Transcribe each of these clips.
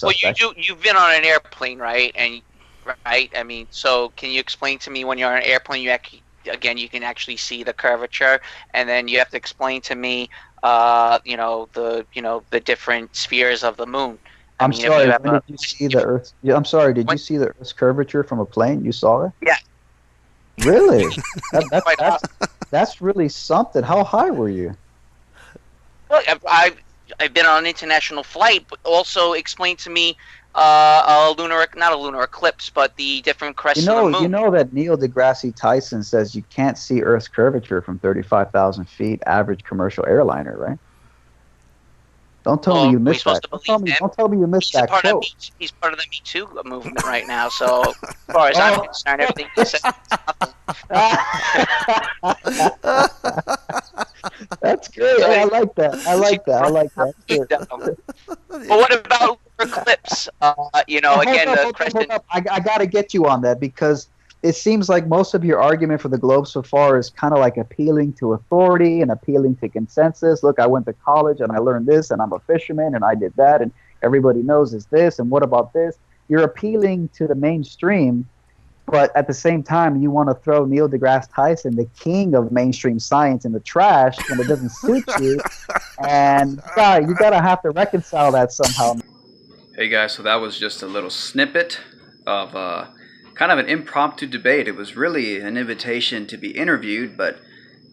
Well, suspect. you've been on an airplane, right? And right, I mean, so can you explain to me when you're on an airplane, again, you can actually see the curvature, and then you have to explain to me, the different spheres of the moon. I I'm mean, if you sorry, have when did you see the Earth? Yeah, I'm sorry, did you when, see the Earth's curvature from a plane? You saw it? yeah, Really? That, that quite that's that's really something. How high were you? Look, I've been on an international flight, but also explain to me not a lunar eclipse, but the different You crests of the know, you moon. know that Neil deGrasse Tyson says you can't see Earth's curvature from 35,000 feet, average commercial airliner, right? Don't tell me Well, you are we missed supposed that. to believe him? Don't tell me you missed He's a that part of quote. me. He's part of the Me Too movement right now. So, as far as I'm Oh, concerned, everything he says is nothing. that's great. So Hey, I he's like that. I like that. I like that. Sure. dumb. But what about lunar eclipse? Now, hold Again, up, the hold up, hold crescent. up. I got to get you on that because it seems like most of your argument for the globe so far is kind of like appealing to authority and appealing to consensus. Look, I went to college and I learned this, and I'm a fisherman and I did that, and everybody knows is this, and what about this? You're appealing to the mainstream, but at the same time, you want to throw Neil deGrasse Tyson, the king of mainstream science, in the trash when it doesn't suit you. And you gotta have to reconcile that somehow. Hey guys, so that was just a little snippet of kind of an impromptu debate. It was really an invitation to be interviewed, but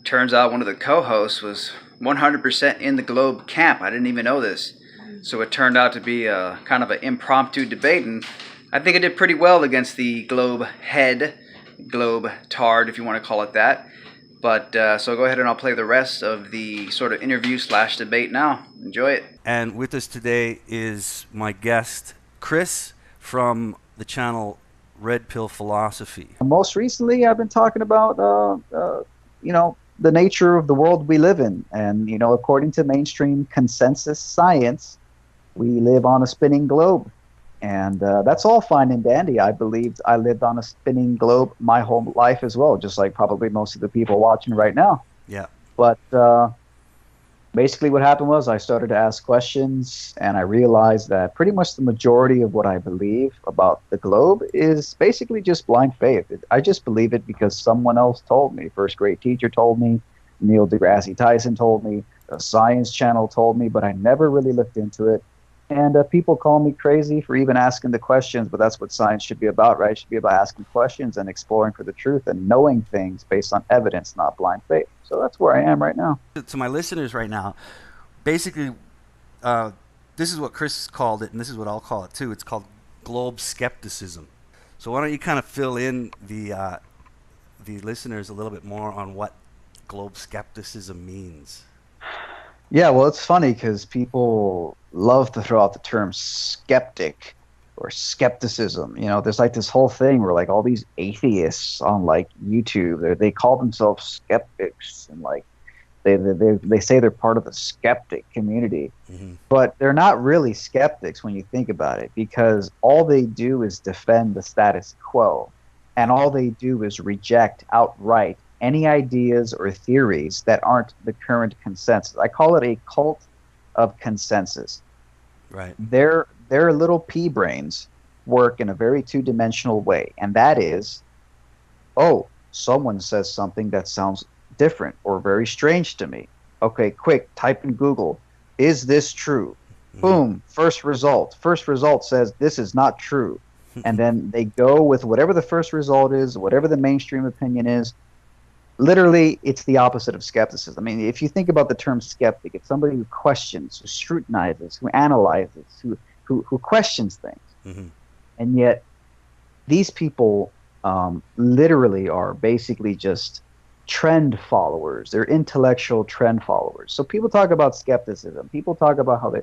turns out one of the co-hosts was 100% in the Globe camp. I didn't even know this. So it turned out to be a kind of an impromptu debate, and I think it did pretty well against the Globe head, Globe tard, if you want to call it that. But so go ahead and I'll play the rest of the sort of interview slash debate now. Enjoy it. And with us today is my guest, Chris, from the channel Red Pill Philosophy. Most recently, I've been talking about, the nature of the world we live in. And, according to mainstream consensus science, we live on a spinning globe. And that's all fine and dandy. I believed I lived on a spinning globe my whole life as well, just like probably most of the people watching right now. Yeah. But basically what happened was I started to ask questions, and I realized that pretty much the majority of what I believe about the globe is basically just blind faith. I just believe it because someone else told me. First grade teacher told me, Neil deGrasse Tyson told me, a science channel told me, but I never really looked into it. And people call me crazy for even asking the questions, but that's what science should be about, right? It should be about asking questions and exploring for the truth and knowing things based on evidence, not blind faith. So that's where I am right now. To my listeners right now, basically, this is what Chris called it, and this is what I'll call it too. It's called globe skepticism. So why don't you kind of fill in the listeners a little bit more on what globe skepticism means? Yeah, well, it's funny because people love to throw out the term skeptic or skepticism. There's like this whole thing where like all these atheists on like YouTube, they call themselves skeptics, and like they say they're part of the skeptic community, but they're not really skeptics when you think about it, because all they do is defend the status quo, and all they do is reject outright any ideas or theories that aren't the current consensus. I call it a cult of consensus. Right. Their little pea brains work in a very two-dimensional way, and that is, oh, someone says something that sounds different or very strange to me. Okay, quick, type in Google, is this true? Boom, first result. First result says this is not true. And then they go with whatever the first result is, whatever the mainstream opinion is. Literally, it's the opposite of skepticism. I mean, if you think about the term skeptic, it's somebody who questions, who scrutinizes, who analyzes, who questions things. And yet, these people literally are basically just trend followers. They're intellectual trend followers. So people talk about skepticism. People talk about how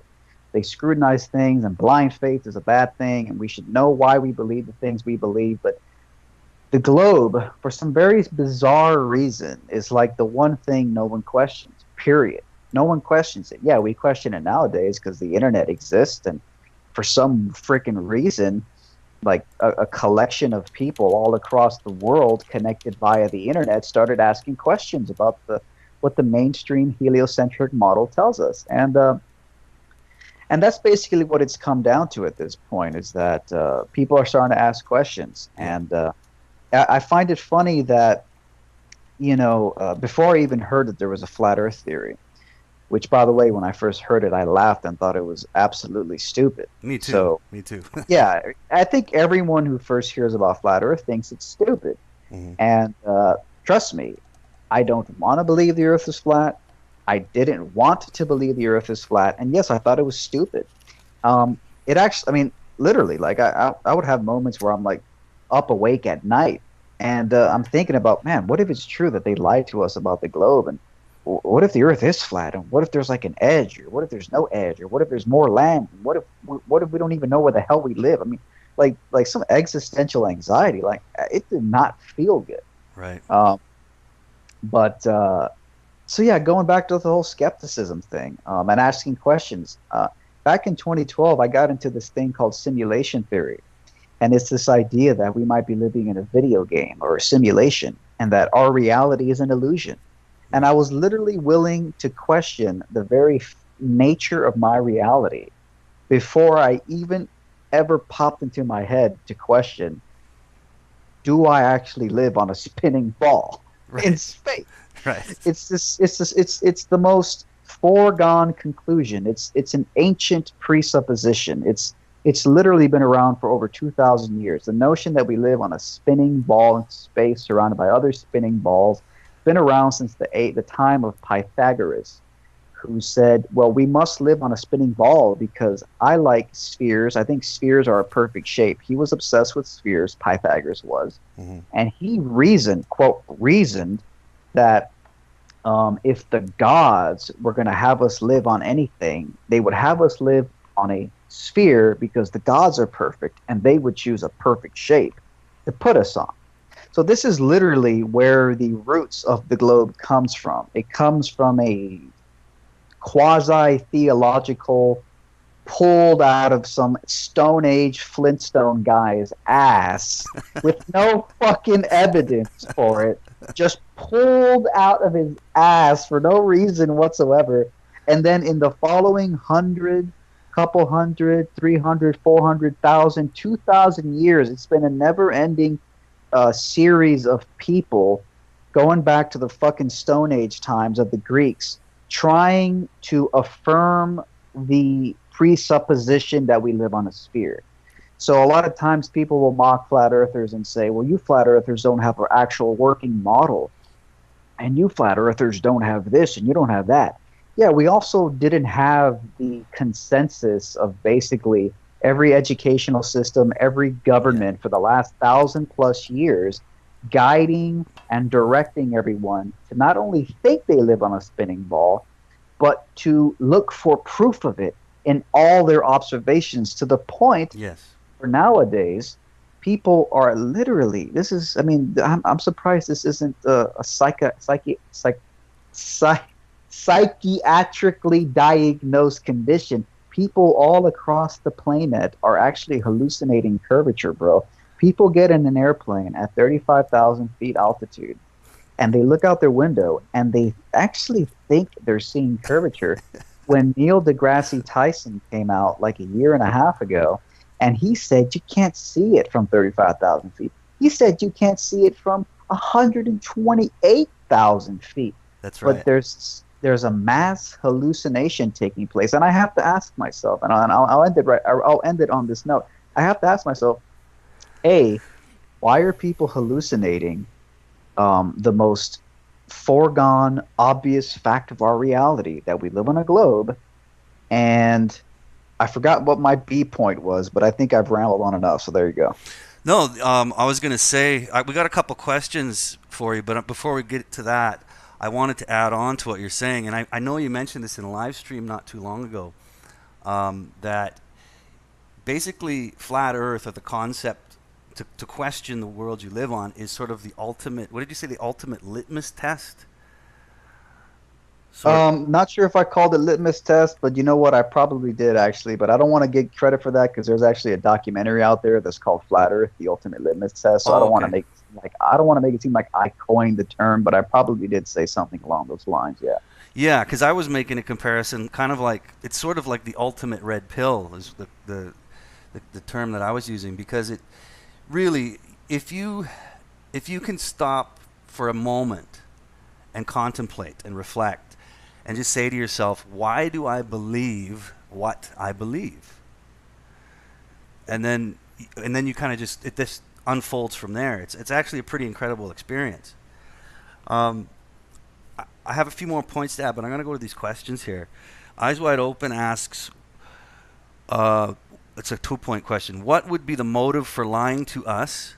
they scrutinize things, and blind faith is a bad thing, and we should know why we believe the things we believe. But the globe, for some very bizarre reason, is like the one thing no one questions, period. No one questions it. Yeah, we question it nowadays because the internet exists, and for some freaking reason, like a collection of people all across the world connected via the internet started asking questions about what the mainstream heliocentric model tells us. And And that's basically what it's come down to at this point, is that people are starting to ask questions. And I find it funny that, before I even heard that there was a flat Earth theory, which, by the way, when I first heard it, I laughed and thought it was absolutely stupid. Me too. So, Me too. yeah, I think everyone who first hears about flat Earth thinks it's stupid. Mhm. And trust me, I don't want to believe the Earth is flat. I didn't want to believe the Earth is flat. And yes, I thought it was stupid. It actually, I mean, literally, like I would have moments where I'm like up awake at night, and I'm thinking about, man, what if it's true that they lied to us about the globe, and what if the Earth is flat, and what if there's like an edge, or what if there's no edge, or what if there's more land, and what if we don't even know where the hell we live? I mean, like some existential anxiety. Like, it did not feel good. Right. But so yeah, going back to the whole skepticism thing, and asking questions. Back in 2012, I got into this thing called simulation theory, and it's this idea that we might be living in a video game or a simulation, and that our reality is an illusion. And I was literally willing to question the very nature of my reality before I even ever popped into my head to question, do I actually live on a spinning ball in space? Right. It's the most foregone conclusion. It's an ancient presupposition. It's literally been around for over 2,000 years. The notion that we live on a spinning ball in space surrounded by other spinning balls, been around since the time of Pythagoras, who said, well, we must live on a spinning ball because I like spheres. I think spheres are a perfect shape. He was obsessed with spheres, Pythagoras was. Mhm. And he reasoned, quote, reasoned that if the gods were going to have us live on anything, they would have us live on a sphere because the gods are perfect, and they would choose a perfect shape to put us on. So this is literally where the roots of the globe comes from. It comes from a quasi-theological, pulled out of some Stone Age Flintstone guy's ass with no fucking evidence for it, just pulled out of his ass for no reason whatsoever. And then in the following 100, couple hundred, 300, 400,000, 2,000 years, it's been a never-ending series of people going back to the fucking Stone Age times of the Greeks, trying to affirm the presupposition that we live on a sphere. So a lot of times people will mock flat earthers and say, well, you flat earthers don't have an actual working model, and you flat earthers don't have this and you don't have that. Yeah, we also didn't have the consensus of basically every educational system, every government for the last 1,000+ years guiding and directing everyone to not only think they live on a spinning ball, but to look for proof of it in all their observations, to the point for nowadays, people are literally, this is, I mean, I'm surprised this isn't a psychiatrically diagnosed condition. People all across the planet are actually hallucinating curvature, bro. People get in an airplane at 35,000 feet altitude, and they look out their window, and they actually think they're seeing curvature. When Neil deGrasse Tyson came out like a year and a half ago, and he said you can't see it from 35,000 feet. He said you can't see it from 128,000 feet. That's right. But there's a mass hallucination taking place, and I have to ask myself, and I'll end it right. I'll end it on this note. I have to ask myself, A, why are people hallucinating the most foregone, obvious fact of our reality, that we live on a globe? And I forgot what my B point was, but I think I've rambled on enough, so there you go. No, I was going to say, we got a couple questions for you, but before we get to that, I wanted to add on to what you're saying, and I know you mentioned this in a live stream not too long ago, that basically flat Earth, or the concept to question the world you live on, is sort of the ultimate, what did you say, the ultimate litmus test? Not sure if I called it litmus test, but you know what? I probably did, actually, but I don't want to get credit for that because there's actually a documentary out there that's called Flat Earth, the Ultimate Litmus Test. So I don't want to make it seem like I coined the term, but I probably did say something along those lines. Yeah. Yeah, because I was making a comparison, kind of like it's sort of like the ultimate red pill is the term that I was using, because it really, if you can stop for a moment and contemplate and reflect and just say to yourself, why do I believe what I believe? And then you kind of just this unfolds from there. It's actually a pretty incredible experience. I have a few more points to add, but I'm going to go to these questions here. Eyes Wide Open asks, it's a 2-point question. What would be the motive for lying to us,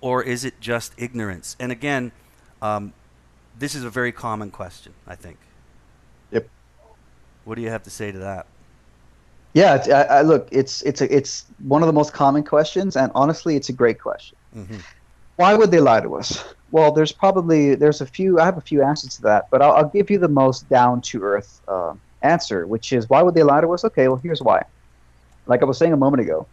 or is it just ignorance? And again, this is a very common question, I think. Yep. What do you have to say to that? Yeah, look, it's one of the most common questions, and honestly, it's a great question. Mm-hmm. Why would they lie to us? Well, I have a few answers to that, but I'll give you the most down-to-earth answer, which is, why would they lie to us? Okay, well, here's why. Like I was saying a moment ago,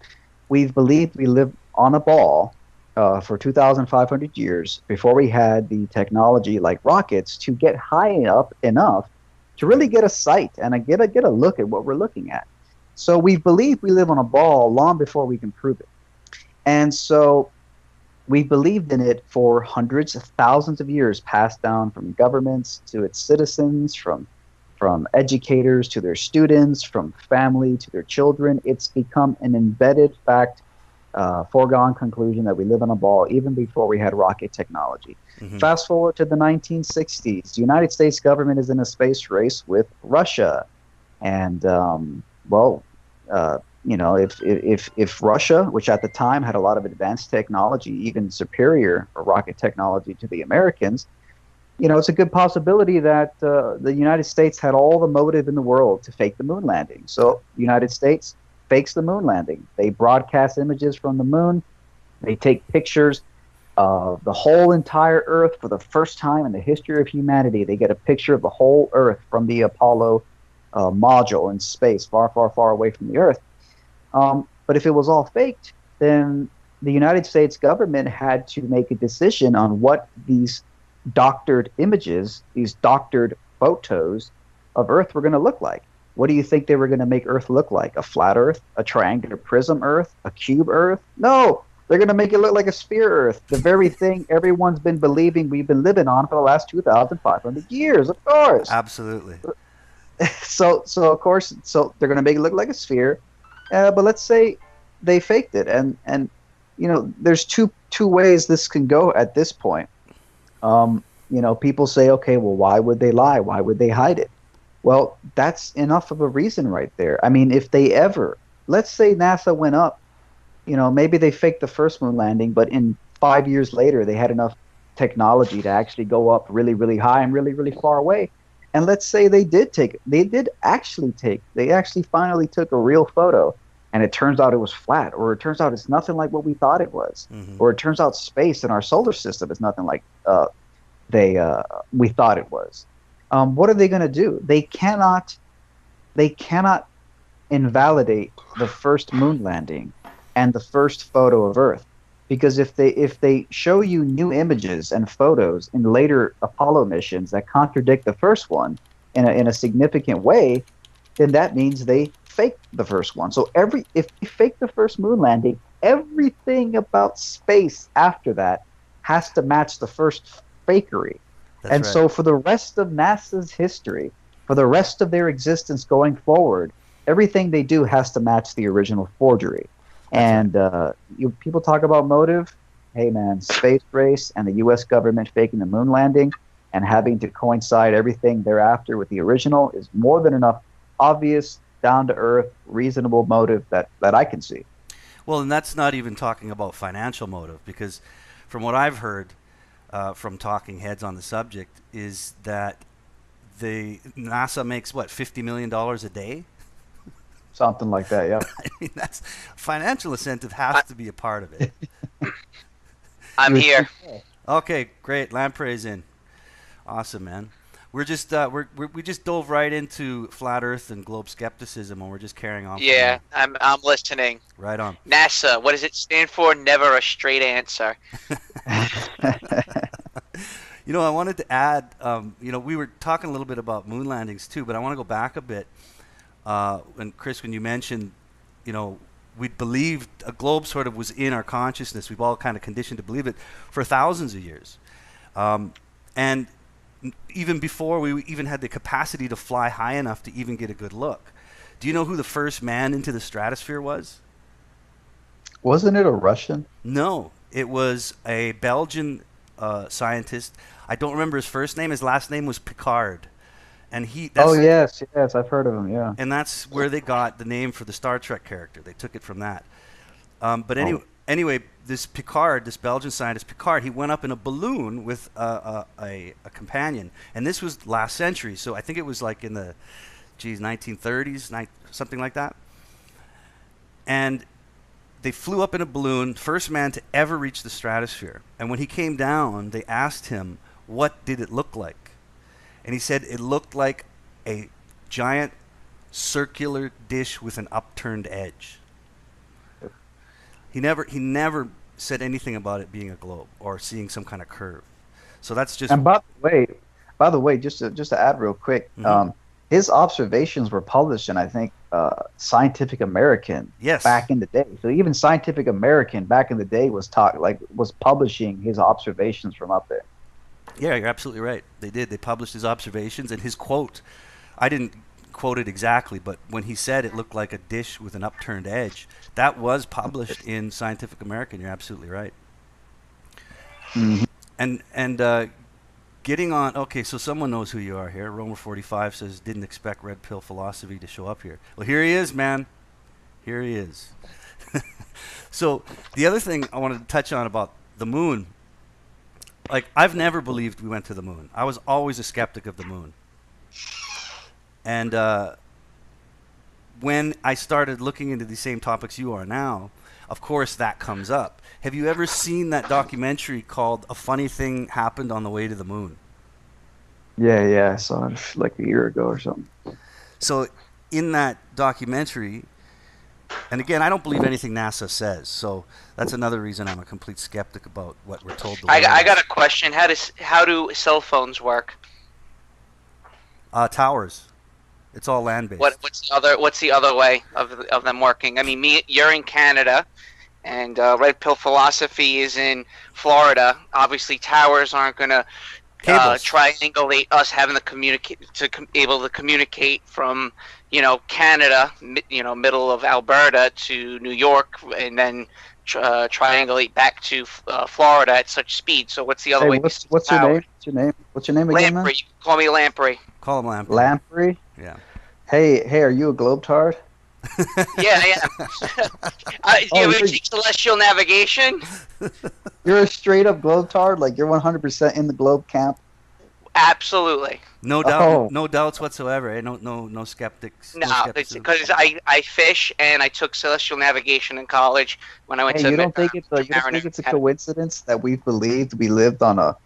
we've believed we lived on a ball for 2,500 years before we had the technology like rockets to get high up enough to really get a sight and get a look at what we're looking at. So we've believed we live on a ball long before we can prove it. And so we believed in it for hundreds of thousands of years, passed down from governments to its citizens, from educators to their students, from family to their children. It's become an embedded fact, foregone conclusion that we live on a ball even before we had rocket technology. Mm-hmm. Fast forward to the 1960s. The United States government is in a space race with Russia. And, if Russia, which at the time had a lot of advanced technology, even superior rocket technology to the Americans, it's a good possibility that the United States had all the motive in the world to fake the moon landing. So the United States fakes the moon landing. They broadcast images from the moon. They take pictures of the whole entire Earth for the first time in the history of humanity. They get a picture of the whole Earth from the Apollo module in space, far, far, far away from the Earth. But if it was all faked, then the United States government had to make a decision on what these doctored images, these doctored photos of Earth were going to look like. What do you think they were going to make Earth look like? A flat Earth? A triangular prism Earth? A cube Earth? No! They're going to make it look like a sphere Earth, the very thing everyone's been believing we've been living on for the last 2,500 years, of course. Absolutely. So of course, they're going to make it look like a sphere. But let's say they faked it, and there's two ways this can go at this point. People say, okay, well, why would they lie? Why would they hide it? Well, that's enough of a reason right there. I mean, if they ever, let's say NASA went up, maybe they faked the first moon landing, but in 5 years later, they had enough technology to actually go up really, really high and really, really far away. And let's say they actually finally took a real photo, and it turns out it was flat, or it turns out it's nothing like what we thought it was, mm-hmm. or it turns out space in our solar system is nothing like we thought it was. What are they going to do? They cannot invalidate the first moon landing and the first photo of Earth, because if they show you new images and photos in later Apollo missions that contradict the first one in a significant way, then that means they faked the first one. So if they fake the first moon landing, everything about space after that has to match the first fakery. That's right. So for the rest of NASA's history, for the rest of their existence going forward, everything they do has to match the original forgery. And people talk about motive. Hey, man, space race and the U.S. government faking the moon landing and having to coincide everything thereafter with the original is more than enough obvious, down-to-earth, reasonable motive that I can see. Well, and that's not even talking about financial motive, because from what I've heard from talking heads on the subject is that NASA makes, $50 million a day? Something like that, yeah. I mean, that's financial incentive has to be a part of it. I'm here. Okay, great. Lamprey's in. Awesome, man. We're just we just dove right into flat Earth and globe skepticism, and we're just carrying on. Yeah, I'm listening. Right on. NASA, what does it stand for? Never a straight answer. I wanted to add, we were talking a little bit about moon landings too, but I want to go back a bit. And Chris, when you mentioned, we believed a globe sort of was in our consciousness. We've all kind of conditioned to believe it for thousands of years. And even before we even had the capacity to fly high enough to even get a good look. Do you know who the first man into the stratosphere was? Wasn't it a Russian? No, it was a Belgian scientist. I don't remember his first name. His last name was Picard. And yes, I've heard of him, yeah. And that's where they got the name for the Star Trek character. They took it from that. Anyway, this Picard, this Belgian scientist Picard, he went up in a balloon with a companion. And this was last century, so I think it was like in the 1930s, something like that. And they flew up in a balloon, first man to ever reach the stratosphere. And when he came down, they asked him, what did it look like? And he said it looked like a giant circular dish with an upturned edge. He never said anything about it being a globe or seeing some kind of curve. So that's just. And by the way, just to add real quick, his observations were published in, I think, Scientific American. Yes. Back in the day. So even Scientific American back in the day was publishing his observations from up there. Yeah, you're absolutely right. They did. They published his observations and his quote. I didn't quote it exactly, but when he said it looked like a dish with an upturned edge, that was published in Scientific American. You're absolutely right. Mm-hmm. And getting on. Okay, so someone knows who you are here. Romer 45 says didn't expect Red Pill Philosophy to show up here. Well, here he is, man. Here he is. So the other thing I wanted to touch on about the moon. Like, I've never believed we went to the moon. I was always a skeptic of the moon. And when I started looking into the same topics you are now, of course that comes up. Have you ever seen that documentary called A Funny Thing Happened on the Way to the Moon? Yeah, I saw it like a year ago or something. So in that documentary, and again, I don't believe anything NASA says, so that's another reason I'm a complete skeptic about what we're told. I got a question. How do cell phones work? Towers. It's all land-based. What's the other way of them working? I mean, you're in Canada, and Red Pill Philosophy is in Florida. Obviously, towers aren't going to triangulate us having able to communicate from Canada, middle of Alberta to New York, and then triangulate back to Florida at such speed. So what's the other way? What's your name? What's your name again? Lamprey. You can call me Lamprey. Call him Lamprey. Lamprey? Yeah. Hey, are you a globetard? Yeah, I am. You take celestial navigation? You're a straight up globetard? Like you're 100% in the globe camp? Absolutely. No doubt, no doubts whatsoever. Eh? No skeptics. No, it's because I fish and I took celestial navigation in college when I went to. You don't think it's a coincidence that we believed we lived on a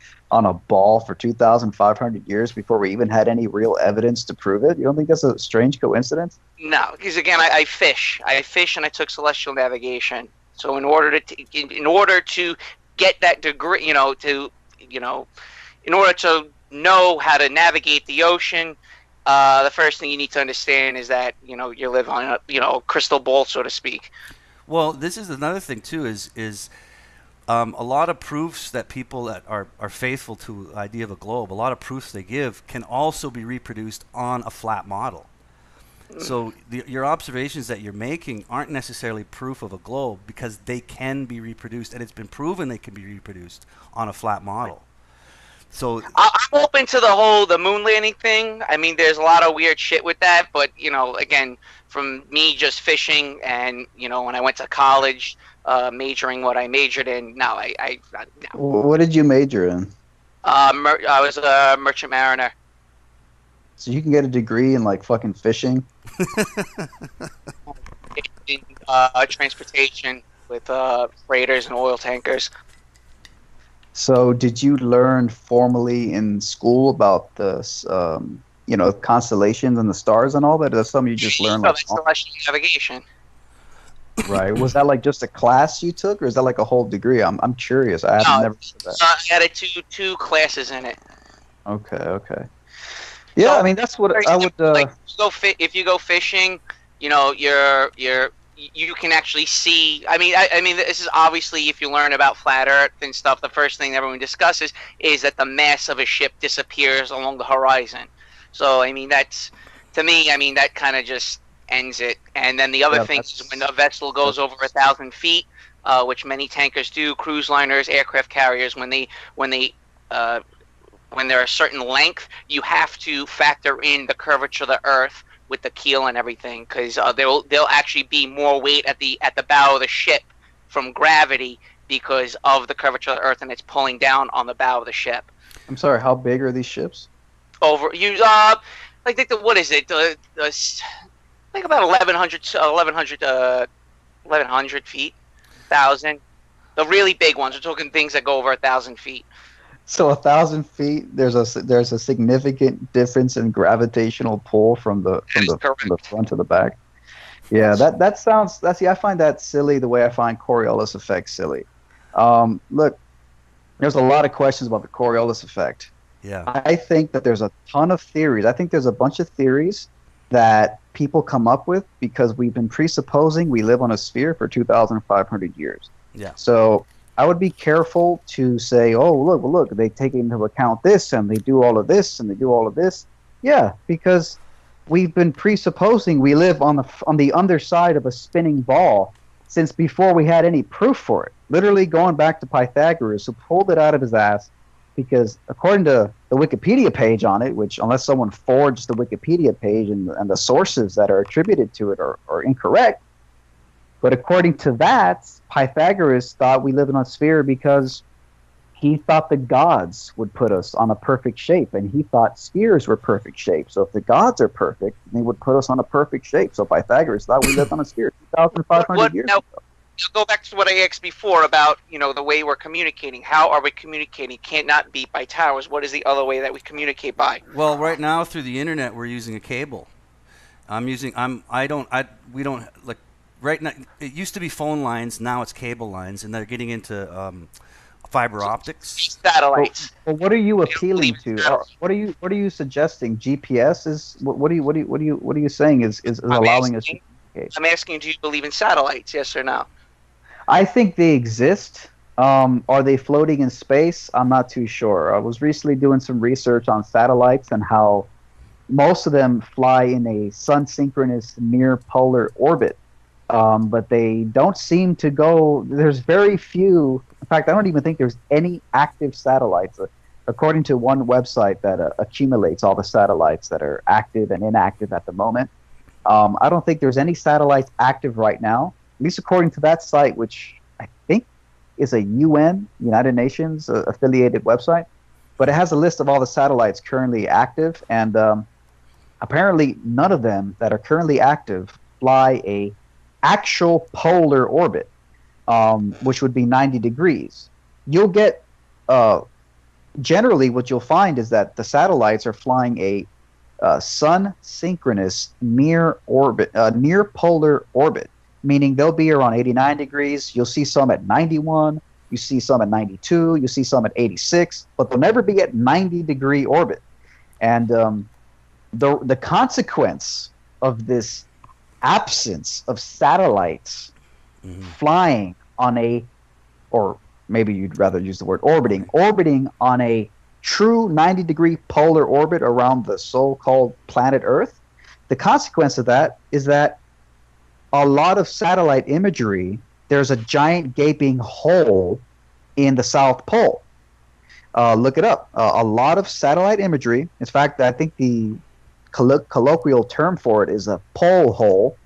ball for 2,500 years before we even had any real evidence to prove it? You don't think that's a strange coincidence? No, because again, I fish. I fish and I took celestial navigation. So in order to get that degree, in order to know how to navigate the ocean, the first thing you need to understand is that you live on a crystal ball, so to speak. Well, this is another thing too. Is a lot of proofs that people that are faithful to the idea of a globe, a lot of proofs they give can also be reproduced on a flat model. So your observations that you're making aren't necessarily proof of a globe because they can be reproduced, and it's been proven they can be reproduced on a flat model. So I'm open to the moon landing thing. I mean, there's a lot of weird shit with that, but again, from me just fishing and when I went to college, majoring what I majored in. No, I no. What did you major in? I was a merchant mariner. So you can get a degree in like fucking fishing? In transportation with freighters and oil tankers. So did you learn formally in school about the, constellations and the stars and all that? Or that's something you just learned? That's celestial navigation. Right. Was that like just a class you took, or is that like a whole degree? I'm curious. I have never heard that. I had two classes in it. Okay. Yeah, I mean that's what I would. Like if you go fishing, you know, you can actually see. I mean, this is obviously if you learn about flat Earth and stuff. The first thing everyone discusses is that the mass of a ship disappears along the horizon. So I mean, that's to me. I mean, that kind of just ends it. And then the other thing is when a vessel goes over 1,000 feet, which many tankers do, cruise liners, aircraft carriers, when they're a certain length, you have to factor in the curvature of the Earth with the keel and everything, because there'll actually be more weight at the bow of the ship from gravity because of the curvature of the Earth, and it's pulling down on the bow of the ship. I'm sorry, how big are these ships? What is it? I think about 1,100 feet, 1,000. The really big ones. We're talking things that go over 1,000 feet. So 1,000 feet, there's a significant difference in gravitational pull from the front to the back. Yeah, that sounds. I find that silly the way I find Coriolis effect silly. Look, there's a lot of questions about the Coriolis effect. Yeah. I think that there's a ton of theories. I think there's a bunch of theories that people come up with because we've been presupposing we live on a sphere for 2,500 years. Yeah. So I would be careful to say, oh, look, they take into account this and they do all of this and they do all of this. Yeah, because we've been presupposing we live on the underside of a spinning ball since before we had any proof for it. Literally going back to Pythagoras, who pulled it out of his ass, because according to the Wikipedia page on it, which unless someone forged the Wikipedia page and the sources that are attributed to it are incorrect, but according to that, Pythagoras thought we live in a sphere because he thought the gods would put us on a perfect shape, and he thought spheres were perfect shapes. So if the gods are perfect, they would put us on a perfect shape. So Pythagoras thought we lived on a sphere 2,500 years ago. Go back to what I asked before about, the way we're communicating. How are we communicating? Can't not be by towers. What is the other way that we communicate by? Well, right now through the internet, we're using a cable. Right now, it used to be phone lines. Now it's cable lines, and they're getting into fiber optics. Satellites. Well, what are you appealing to? What are you suggesting? GPS is what are you saying is allowing us to communicate? I'm asking, do you believe in satellites? Yes or no? I think they exist. Are they floating in space? I'm not too sure. I was recently doing some research on satellites and how most of them fly in a sun-synchronous near-polar orbit. But they don't seem to go. There's very few. In fact, I don't even think there's any active satellites. According to one website that accumulates all the satellites that are active and inactive at the moment, I don't think there's any satellites active right now, at least according to that site, which I think is a United Nations affiliated website. But it has a list of all the satellites currently active, and apparently none of them that are currently active fly a actual polar orbit, which would be 90 degrees. You'll get generally what you'll find is that the satellites are flying a sun synchronous near polar orbit, meaning they'll be around 89 degrees. You'll see some at 91, you see some at 92, you see some at 86, but they'll never be at 90-degree orbit. And the consequence of this absence of satellites flying on or maybe you'd rather use the word orbiting on a true 90-degree polar orbit around the so-called planet Earth, the consequence of that is that a lot of satellite imagery, there's a giant gaping hole in the South Pole. Look it up. A lot of satellite imagery, in fact, I think the colloquial term for it is a pole hole.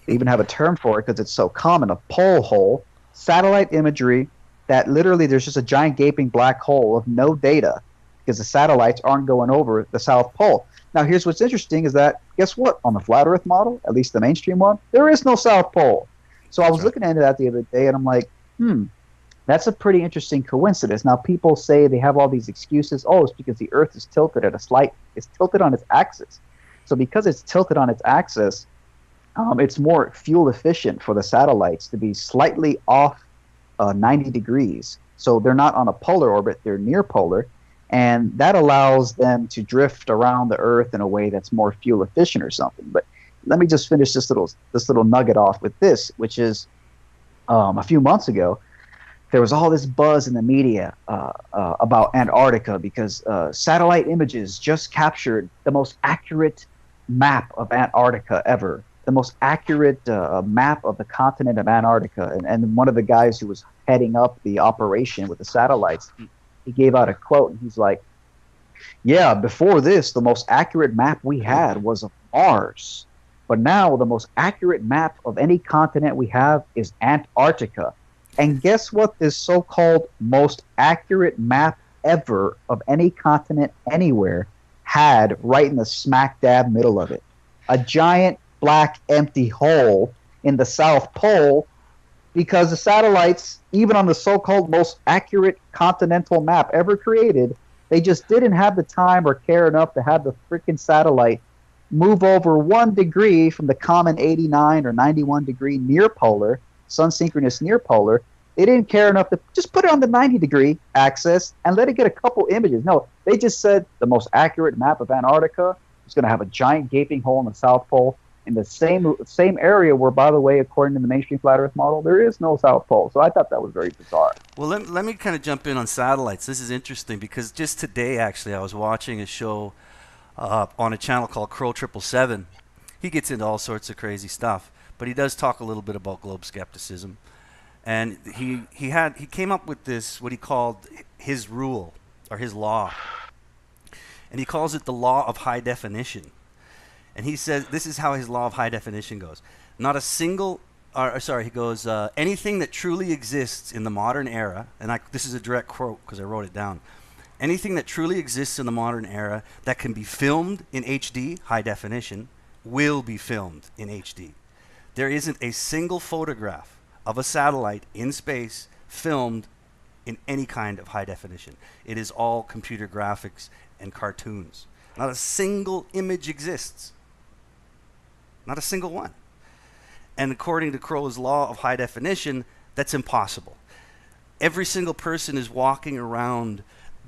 They even have a term for it because it's so common, a pole hole. Satellite imagery that literally there's just a giant gaping black hole of no data because the satellites aren't going over the South Pole. Now, here's what's interesting is that, guess what? On the flat Earth model, at least the mainstream one, there is no South Pole. So I was looking into that the other day, and I'm like, that's a pretty interesting coincidence. Now, people say they have all these excuses. Oh, it's because the Earth is tilted it's tilted on its axis. So because it's tilted on its axis, it's more fuel efficient for the satellites to be slightly off 90 degrees. So they're not on a polar orbit, they're near polar. And that allows them to drift around the Earth in a way that's more fuel efficient or something. But let me just finish this little nugget off with this, which is a few months ago, there was all this buzz in the media about Antarctica because satellite images just captured the most accurate map of Antarctica ever, the most accurate map of the continent of Antarctica. And one of the guys who was heading up the operation with the satellites, he gave out a quote, and he's like, yeah, before this, the most accurate map we had was of Mars. But now the most accurate map of any continent we have is Antarctica. And guess what this so-called most accurate map ever of any continent anywhere had right in the smack dab middle of it? A giant black empty hole in the South Pole, because the satellites, even on the so-called most accurate continental map ever created, they just didn't have the time or care enough to have the freaking satellite move over 1 degree from the common 89 or 91 degree near polar, sun synchronous near polar. They didn't care enough to just put it on the 90 degree axis and let it get a couple images. No, they just said the most accurate map of Antarctica is going to have a giant gaping hole in the South Pole in the same area where, by the way, according to the mainstream flat Earth model, there is no South Pole. So I thought that was very bizarre. Well, let me kind of jump in on satellites. This is interesting because just today, actually, I was watching a show on a channel called Crow 777. He gets into all sorts of crazy stuff, but he does talk a little bit about globe skepticism. And he came up with this, what he called his rule or his law. And he calls it the law of high definition. And he says this is how his law of high definition goes. Not a single, he goes, anything that truly exists in the modern era, and this is a direct quote because I wrote it down. Anything that truly exists in the modern era that can be filmed in HD, high definition, will be filmed in HD. There isn't a single photograph of a satellite in space filmed in any kind of high definition. It is all computer graphics and cartoons. Not a single image exists. Not a single one. And according to Crow's law of high definition, that's impossible. Every single person is walking around,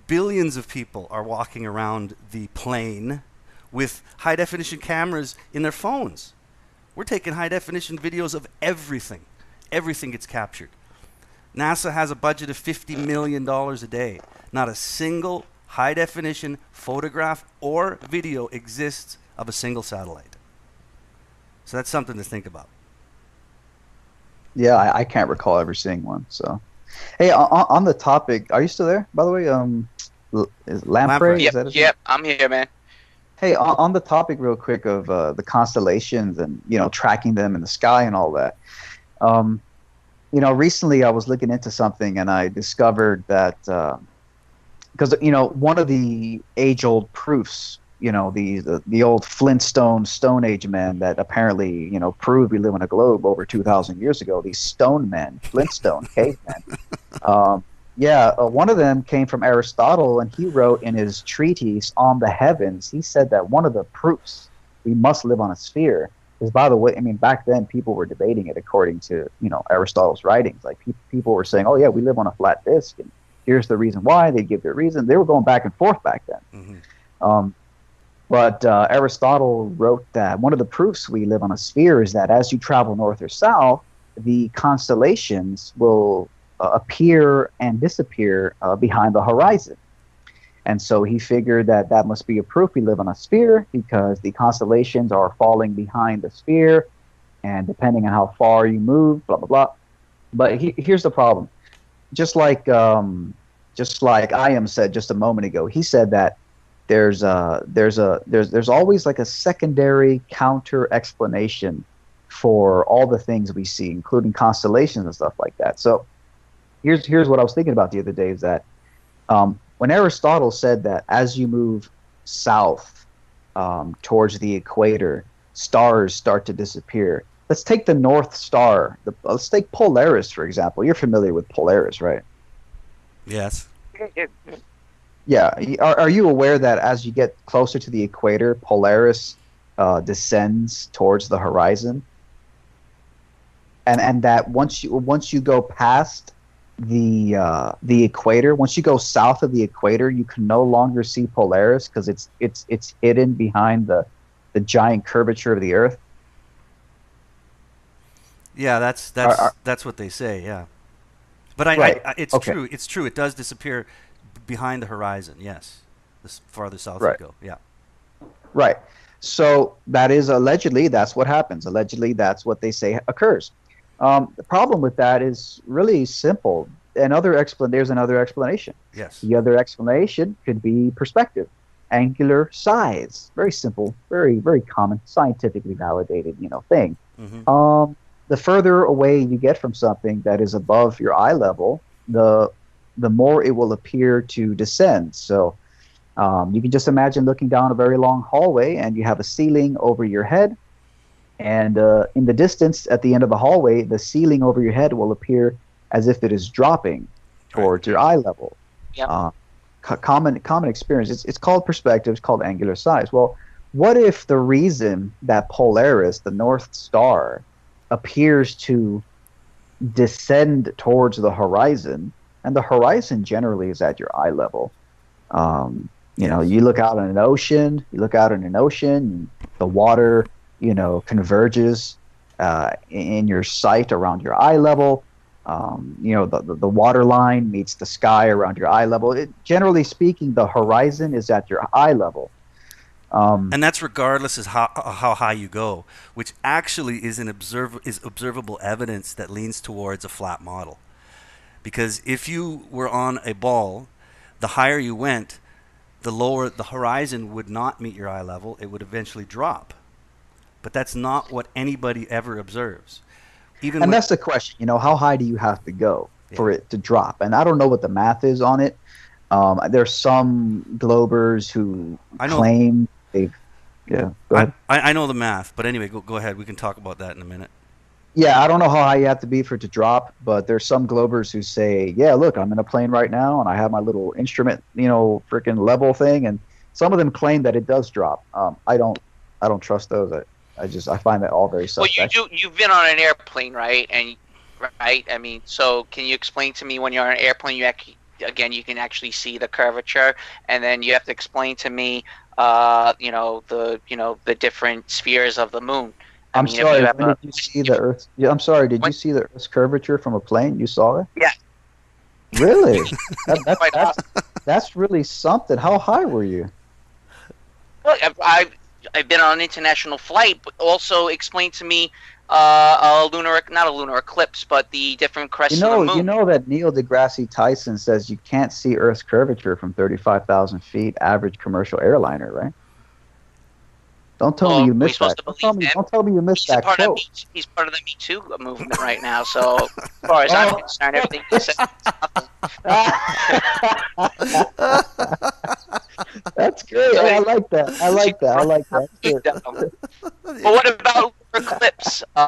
billions of people are walking around the plane with high definition cameras in their phones. We're taking high definition videos of everything. Everything gets captured. NASA has a budget of $50 million a day. Not a single high definition photograph or video exists of a single satellite. So that's something to think about. Yeah, I can't recall ever seeing one. So, hey, on the topic, are you still there? By the way, is Lamprey? Yep, I'm here, man. Hey, on the topic, real quick, of the constellations and tracking them in the sky and all that. Recently I was looking into something and I discovered that because one of the age-old proofs, the old Flintstone Stone Age men that apparently proved we live on a globe over 2,000 years ago. These stone men, Flintstone cavemen. One of them came from Aristotle, and he wrote in his treatise on the heavens. He said that one of the proofs we must live on a sphere. Because, by the way, I mean, back then people were debating it according to, Aristotle's writings. Like, people were saying, oh, yeah, we live on a flat disk, and here's the reason why. They'd give their reason. They were going back and forth back then. Mm-hmm. But Aristotle wrote that one of the proofs we live on a sphere is that as you travel north or south, the constellations will appear and disappear behind the horizon. And so he figured that must be a proof we live on a sphere because the constellations are falling behind the sphere, and depending on how far you move, blah, blah, blah. But here's the problem. Just like Iam said just a moment ago, he said that there's always like a secondary counter explanation for all the things we see, including constellations and stuff like that. So here's what I was thinking about the other day is that when Aristotle said that as you move south towards the equator, stars start to disappear. Let's take the North Star. Let's take Polaris, for example. You're familiar with Polaris, right? Yes. Yeah. Are you aware that as you get closer to the equator, Polaris descends towards the horizon? and that once you go past the equator, once you go south of the equator, you can no longer see Polaris because it's hidden behind the giant curvature of the Earth. Yeah, that's what they say. Yeah, but it's okay. true. It's true. It does disappear behind the horizon. Yes, the farther south Right. you go. Yeah. Right. So that is allegedly that's what happens. Allegedly, that's what they say occurs. The problem with that is really simple. There's another explanation. Yes. The other explanation could be perspective, angular size. Very simple, very very common, scientifically validated, thing. Mm-hmm. The further away you get from something that is above your eye level, the more it will appear to descend. So you can just imagine looking down a very long hallway, and you have a ceiling over your head. And in the distance, at the end of the hallway, the ceiling over your head will appear as if it is dropping towards your eye level. Yep. Common experience. It's called perspective. It's called angular size. Well, what if the reason that Polaris, the North Star, appears to descend towards the horizon, and the horizon generally is at your eye level? You look out on an ocean. The water, converges in your sight around your eye level. The water line meets the sky around your eye level. Generally speaking, the horizon is at your eye level. And that's regardless of how high you go, which actually is observable evidence that leans towards a flat model. Because if you were on a ball, the higher you went, the lower the horizon would not meet your eye level. It would eventually drop. But that's not what anybody ever observes. That's the question. How high do you have to go for it to drop? And I don't know what the math is on it. There's some globers who claim they've. Yeah, go ahead. I know the math, but anyway, go ahead. We can talk about that in a minute. Yeah, I don't know how high you have to be for it to drop, but there's some globers who say, yeah, look, I'm in a plane right now, and I have my little instrument, freaking level thing, and some of them claim that it does drop. I don't trust those. I find that all very suspect. Well, you've been on an airplane, right? Right? I mean, so can you explain to me when you're on an airplane, you can actually see the curvature, and then you have to explain to me, the different spheres of the moon. Did you see the Earth? Yeah, I'm sorry. Did you see the Earth's curvature from a plane? You saw it? Yeah. Really? That's really something. How high were you? Well, I've been on an international flight, but also explain to me not a lunar eclipse, but the different crests of the moon. You know that Neil deGrasse Tyson says you can't see Earth's curvature from 35,000 feet, average commercial airliner, right? Don't tell me you missed that. Don't tell me you missed that quote. He's part of the Me Too movement right now, so as far as I'm concerned, everything he said is nothing. That's great. So I like that. Sure. But what about eclipse? I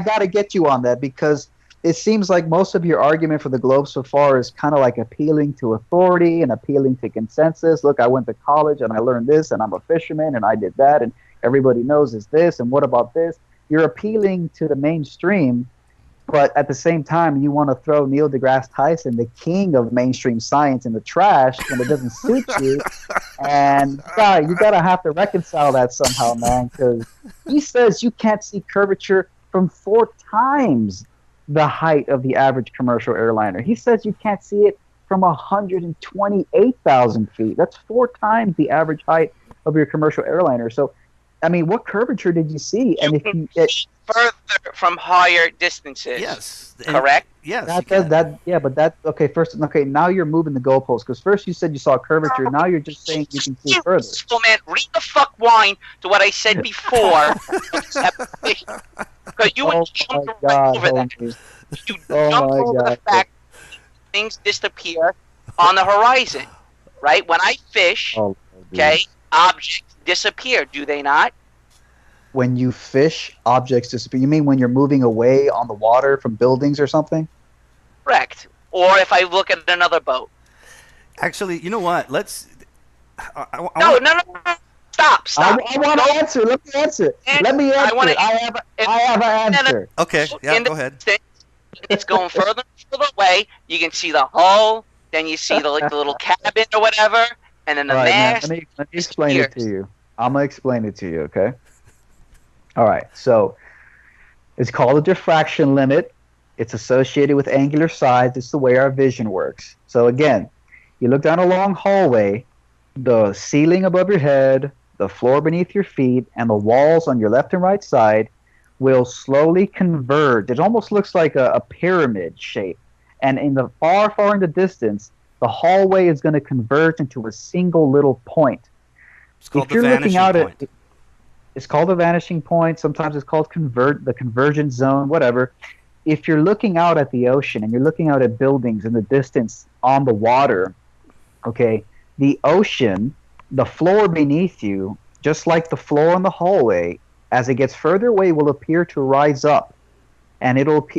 got to get you on that because it seems like most of your argument for the globe so far is kind of like appealing to authority and appealing to consensus. Look, I went to college and I learned this, and I'm a fisherman and I did that, and everybody knows is this, and what about this? You're appealing to the mainstream, but at the same time, you want to throw Neil deGrasse Tyson, the king of mainstream science, in the trash when it doesn't suit you. And you gotta have to reconcile that somehow, man, because he says you can't see curvature from 4 times the height of the average commercial airliner. He says you can't see it from 128,000 feet. That's 4 times the average height of your commercial airliner. So, I mean, what curvature did you see? And if you further from higher distances, yes, correct. Yes, First, now you're moving the goalposts because first you said you saw curvature. Now you're just saying you can see further. So, man, read the fuck wine to what I said before. Because you would jump right over that. You jump over the fact things disappear on the horizon, right? When I fish, objects disappear, do they not? When you fish, objects disappear. You mean when you're moving away on the water from buildings or something? Correct. Or if I look at another boat. Actually, you know what? Let's... No. Stop Stop. I want to answer. Let me answer. Let me answer. I have an answer. Okay. Yeah. Go ahead. It's going further and further away. You can see the hull. Then you see the little cabin or whatever, and then the mast. Man, let me explain it to you. I'm gonna explain it to you. Okay. All right. So it's called a diffraction limit. It's associated with angular size. It's the way our vision works. So again, you look down a long hallway, the ceiling above your head, the floor beneath your feet, and the walls on your left and right side will slowly converge. It almost looks like a pyramid shape. And in the far in the distance, the hallway is going to converge into a single little point. It's called the vanishing point. It's called the vanishing point. Sometimes it's called the convergence zone, whatever. If you're looking out at the ocean and you're looking out at buildings in the distance on the water, okay, the ocean, the floor beneath you, just like the floor in the hallway, as it gets further away, will appear to rise up. And it'll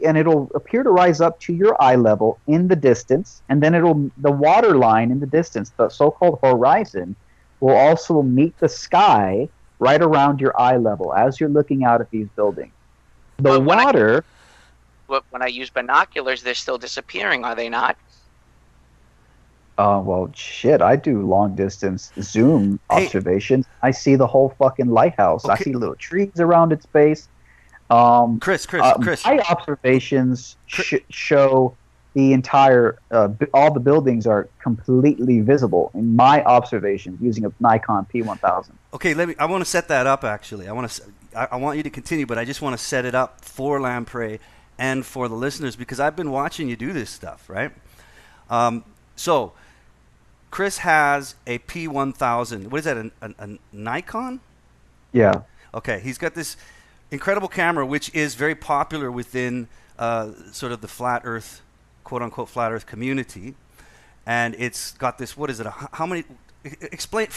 appear to rise up to your eye level in the distance, and then the water line in the distance, the so-called horizon, will also meet the sky right around your eye level as you're looking out at these buildings. When I use binoculars, they're still disappearing, are they not? Well, shit, I do long distance zoom observations. I see the whole fucking lighthouse. Okay. I see little trees around its base. Chris. My observations show the entire, all the buildings are completely visible in my observations using a Nikon P1000. Okay, I want to set that up actually. I want you to continue, but I just want to set it up for Lamprey and for the listeners because I've been watching you do this stuff, right? So, Chris has a P1000. What is that? A Nikon? Yeah. Okay, he's got this incredible camera, which is very popular within sort of the flat Earth, quote-unquote flat Earth community, and it's got this. What is it? How many? Explain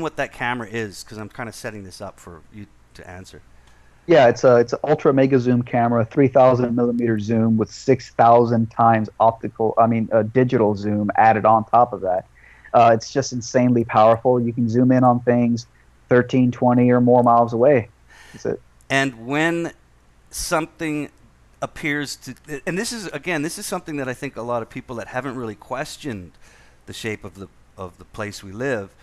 what that camera is, because I'm kind of setting this up for you to answer. Yeah, it's an ultra mega zoom camera, 3,000 millimeter zoom with 6,000 times digital zoom added on top of that. It's just insanely powerful. You can zoom in on things 13, 20 or more miles away. That's it. And when something appears to, and this is something that I think a lot of people that haven't really questioned the shape of the place we live,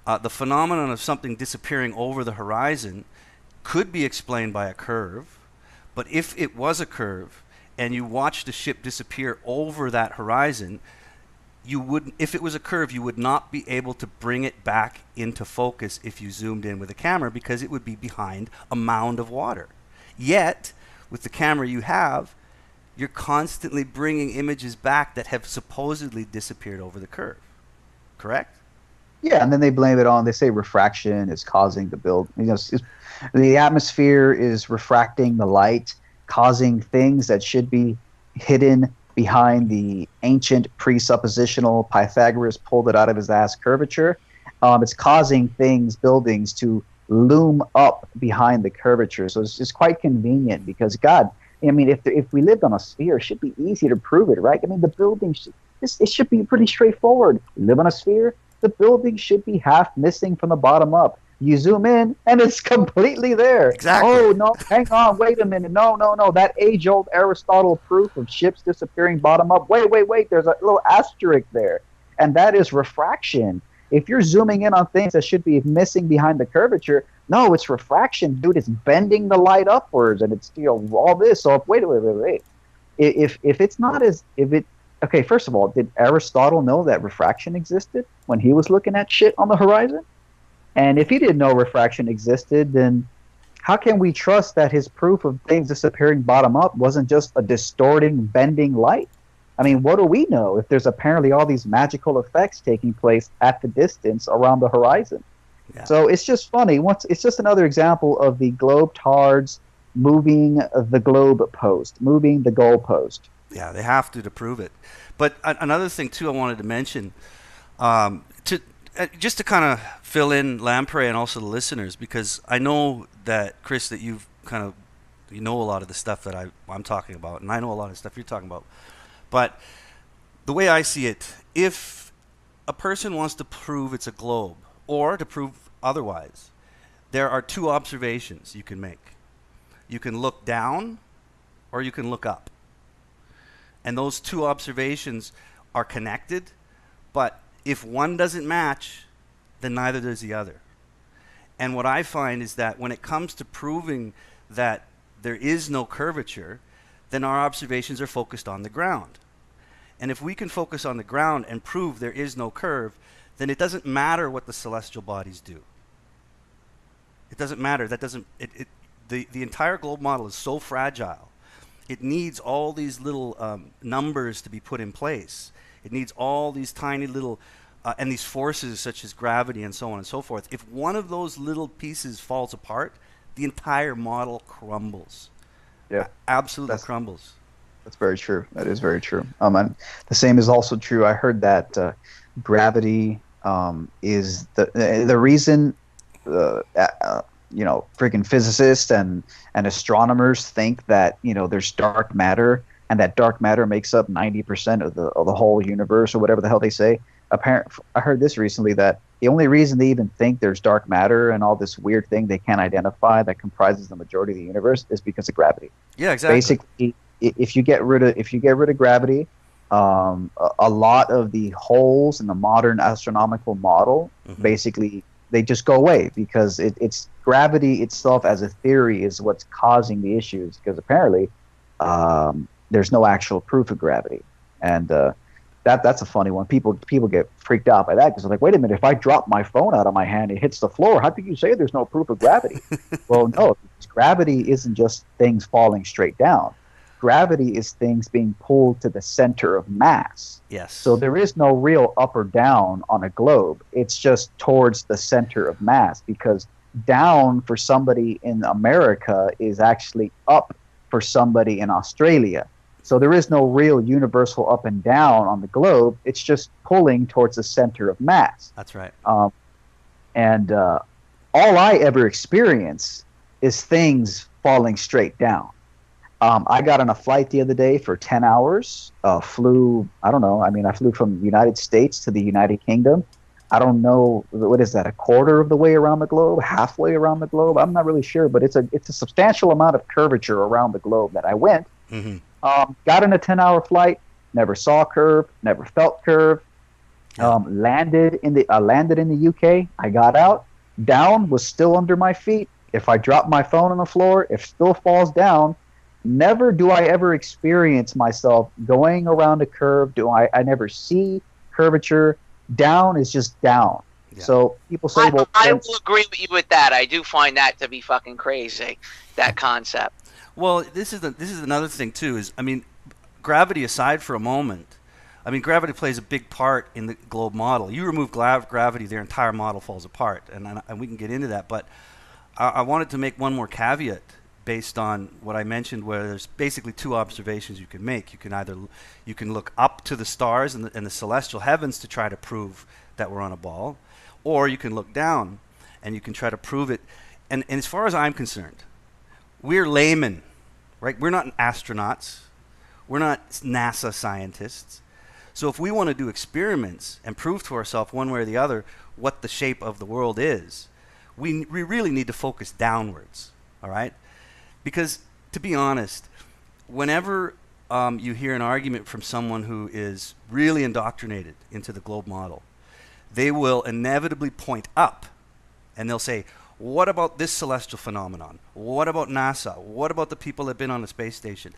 the phenomenon of something disappearing over the horizon could be explained by a curve. But if it was a curve and you watched the ship disappear over that horizon, if it was a curve, you would not be able to bring it back into focus if you zoomed in with a camera, because it would be behind a mound of water. Yet, with the camera you have, you're constantly bringing images back that have supposedly disappeared over the curve. Correct? Yeah, and then they blame it on, they say refraction is causing the build. The atmosphere is refracting the light, causing things that should be hidden behind the ancient presuppositional Pythagoras pulled it out of his ass curvature. It's causing buildings to loom up behind the curvature. So it's quite convenient because, God, I mean, if we lived on a sphere, it should be easy to prove it, right? I mean, the building, it should be pretty straightforward. You live on a sphere, the building should be half missing from the bottom up. You zoom in, and it's completely there. Exactly. Oh, no, hang on, wait a minute. No. That age-old Aristotle proof of ships disappearing bottom up. Wait. There's a little asterisk there. And that is refraction. If you're zooming in on things that should be missing behind the curvature, no, it's refraction. Dude, it's bending the light upwards, and it's, all this. So, wait. If it's not as, okay, first of all, did Aristotle know that refraction existed when he was looking at shit on the horizon? And if he didn't know refraction existed, then how can we trust that his proof of things disappearing bottom up wasn't just a distorting, bending light? I mean, what do we know if there's apparently all these magical effects taking place at the distance around the horizon? Yeah. So it's just funny. It's just another example of the globetards moving the goalpost. Yeah, they have to prove it. But another thing, too, I wanted to mention, just to kind of fill in Lamprey and also the listeners, because I know that, Chris, that you know a lot of the stuff that I'm talking about, and I know a lot of stuff you're talking about. But the way I see it, if a person wants to prove it's a globe, or to prove otherwise, there are two observations you can make. You can look down or you can look up. And those two observations are connected, but if one doesn't match, then neither does the other. And what I find is that when it comes to proving that there is no curvature, then our observations are focused on the ground. And if we can focus on the ground and prove there is no curve, then it doesn't matter what the celestial bodies do. It doesn't matter. The entire globe model is so fragile. It needs all these little numbers to be put in place. It needs all these tiny little, and these forces such as gravity and so on and so forth. If one of those little pieces falls apart, the entire model crumbles. Yeah, absolutely crumbles. That's very true. That is very true. And the same is also true. I heard that gravity is the reason. Freaking physicists and astronomers think that there's dark matter, and that dark matter makes up 90% of the whole universe, or whatever the hell they say. I heard this recently, that the only reason they even think there's dark matter and all this weird thing they can't identify that comprises the majority of the universe is because of gravity. Yeah, exactly. Basically, if you get rid of gravity, a lot of the holes in the modern astronomical model, basically, they just go away, because it's gravity itself as a theory is what's causing the issues, because apparently there's no actual proof of gravity. And that's a funny one. People get freaked out by that, because they're like, wait a minute, if I drop my phone out of my hand, it hits the floor, how can you say there's no proof of gravity? Well, no, because gravity isn't just things falling straight down. Gravity is things being pulled to the center of mass. Yes. So there is no real up or down on a globe. It's just towards the center of mass, because down for somebody in America is actually up for somebody in Australia. So there is no real universal up and down on the globe. It's just pulling towards the center of mass. That's right. And all I ever experience is things falling straight down. I got on a flight the other day for 10 hours, flew from the United States to the United Kingdom. I don't know, what is that, a quarter of the way around the globe, halfway around the globe? I'm not really sure, but it's a substantial amount of curvature around the globe that I went. Got on a 10-hour flight, never saw curve, never felt curve. Landed in the UK. I got out, down was still under my feet. If I drop my phone on the floor, it still falls down. Never do I ever experience myself going around a curve. I never see curvature. Down is just down. Yeah. So people say, I will agree with you with that. I do find that to be fucking crazy, that concept. Well, this is another thing too. Gravity aside for a moment. Gravity plays a big part in the globe model. You remove gravity, their entire model falls apart, and we can get into that. But I wanted to make one more caveat based on what I mentioned, where there's basically two observations you can make. You can look up to the stars and the celestial heavens to try to prove that we're on a ball, or you can look down and you can try to prove it. And as far as I'm concerned, we're laymen, right? We're not astronauts. We're not NASA scientists. So if we want to do experiments and prove to ourselves one way or the other what the shape of the world is, we really need to focus downwards, all right? Because, to be honest, whenever you hear an argument from someone who is really indoctrinated into the globe model, they will inevitably point up, and they'll say, what about this celestial phenomenon? What about NASA? What about the people that have been on the space station?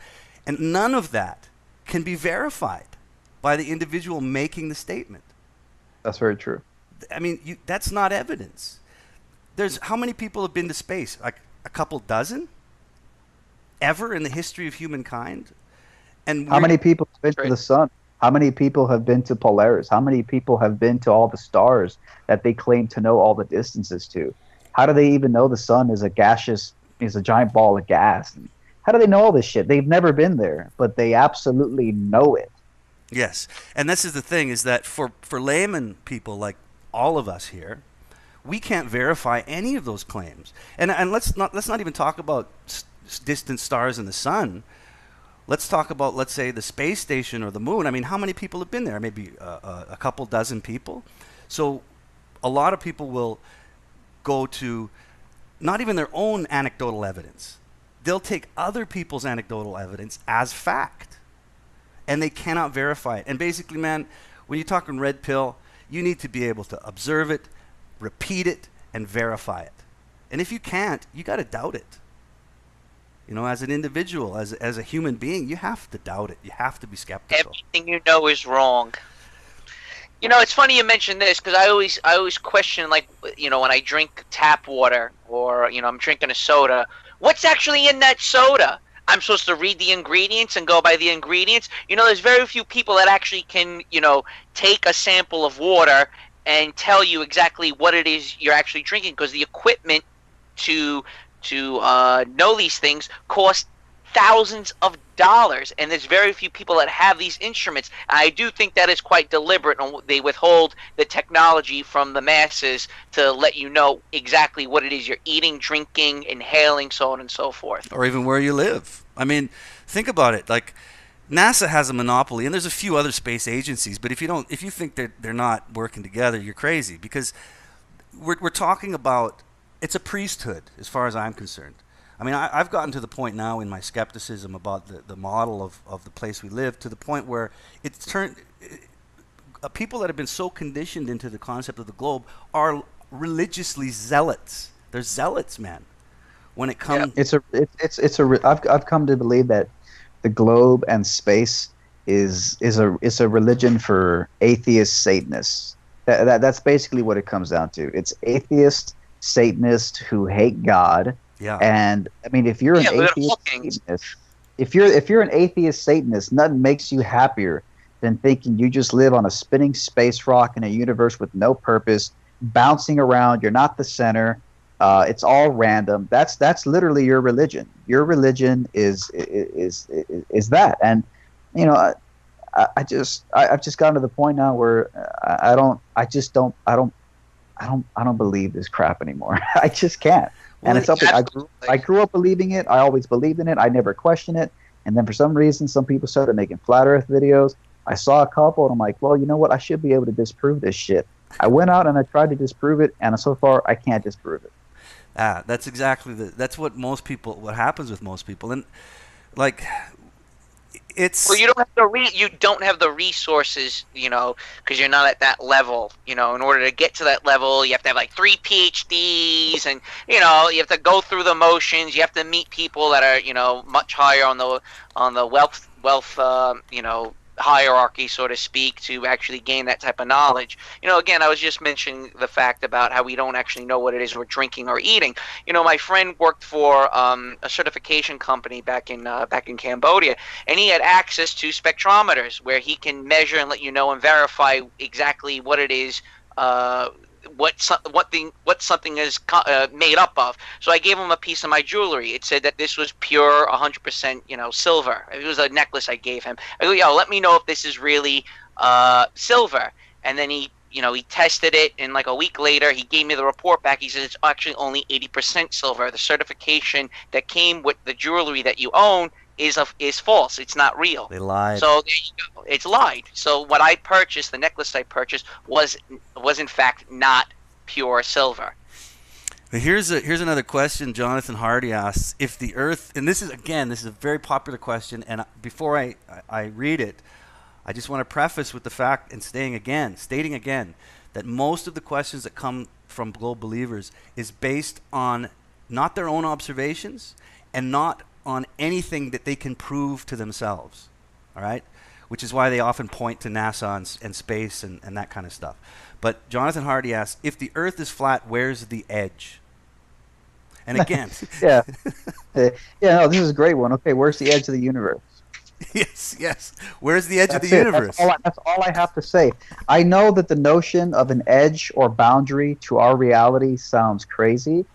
And none of that can be verified by the individual making the statement. That's very true. That's not evidence. How many people have been to space? Like a couple dozen? Ever in the history of humankind? And how many people have been to the sun? How many people have been to Polaris? How many people have been to all the stars that they claim to know all the distances to? How do they even know the sun is a giant ball of gas? How do they know all this shit? They've never been there, but they absolutely know it. Yes, and this is the thing, is that for layman people like all of us here, we can't verify any of those claims. And let's not even talk about distant stars in the sun. Let's talk about, let's say, the space station or the moon. How many people have been there? Maybe a couple dozen people. So a lot of people will go to not even their own anecdotal evidence. They'll take other people's anecdotal evidence as fact, and they cannot verify it. And basically, man, when you're talking red pill, you need to be able to observe it, repeat it, and verify it. And if you can't, you got to doubt it. You know, as an individual, as a human being, you have to doubt it. You have to be skeptical. Everything you know is wrong. You know, it's funny you mention this, because I always question, like, you know, when I drink tap water, or, you know, I'm drinking a soda, what's actually in that soda? I'm supposed to read the ingredients and go by the ingredients. You know, there's very few people that actually can, you know, take a sample of water and tell you exactly what it is you're actually drinking, because the equipment to know these things cost thousands of dollars, and there's very few people that have these instruments. I do think that is quite deliberate, and they withhold the technology from the masses to let you know exactly what it is you're eating, drinking, inhaling, so on and so forth. Or even where you live. I mean, think about it. Like, NASA has a monopoly, and there's a few other space agencies, but if you think they're not working together, you're crazy, because we're talking about, it's a priesthood as far as I'm concerned. I mean, I've gotten to the point now in my skepticism about the model of the place we live, to the point where it's turned, people that have been so conditioned into the concept of the globe are religiously zealots. They're zealots, man. When it comes, I've come to believe that the globe and space is a religion for atheist Satanists. That's basically what it comes down to. It's atheist Satanists who hate God. Yeah. And I mean, if you're an atheist Satanist, if you're an atheist Satanist, nothing makes you happier than thinking you just live on a spinning space rock in a universe with no purpose, bouncing around. You're not the center. It's all random. That's literally your religion. Your religion is that. And you know, I've just gotten to the point now where I don't believe this crap anymore. I just can't. And it's something I grew up believing it. I always believed in it. I never questioned it. And then for some reason, some people started making flat Earth videos. I saw a couple, and I'm like, well, you know what? I should be able to disprove this shit. I went out and I tried to disprove it, and so far I can't disprove it. That's exactly that's what happens with most people, and like. Well, you don't have the resources, you know, because you're not at that level. You know, in order to get to that level, you have to have like 3 PhDs, and you know, you have to go through the motions. You have to meet people that are, you know, much higher on the wealth you know, hierarchy, so to speak, to actually gain that type of knowledge. You know, again, I was just mentioning the fact about how we don't actually know what it is we're drinking or eating. You know, my friend worked for a certification company back in Cambodia, and he had access to spectrometers where he can measure and let you know and verify exactly what it is, what something is made up of. So I gave him a piece of my jewelry. It said that this was pure 100%, you know, silver. It was a necklace I gave him. I go, yo, let me know if this is really silver. And then he tested it, and like a week later, he gave me the report back. He says it's actually only 80% silver. The certification that came with the jewelry that you own is false. It's not real. They lied. So there you go. It's lied. So what I purchased, the necklace I purchased, was in fact not pure silver. Here's another question. Jonathan Hardy asks, if the Earth, and this is a very popular question, and before I read it, I just want to preface with the fact, and stating again that most of the questions that come from globe believers is based on not their own observations and not on anything that they can prove to themselves, all right? Which is why they often point to NASA and space and that kind of stuff. But Jonathan Hardy asks, if the Earth is flat, where's the edge? And again... yeah, no, this is a great one. Okay, where's the edge of the universe? Yes. Where's the edge of the universe? That's all I have to say. I know that the notion of an edge or boundary to our reality sounds crazy,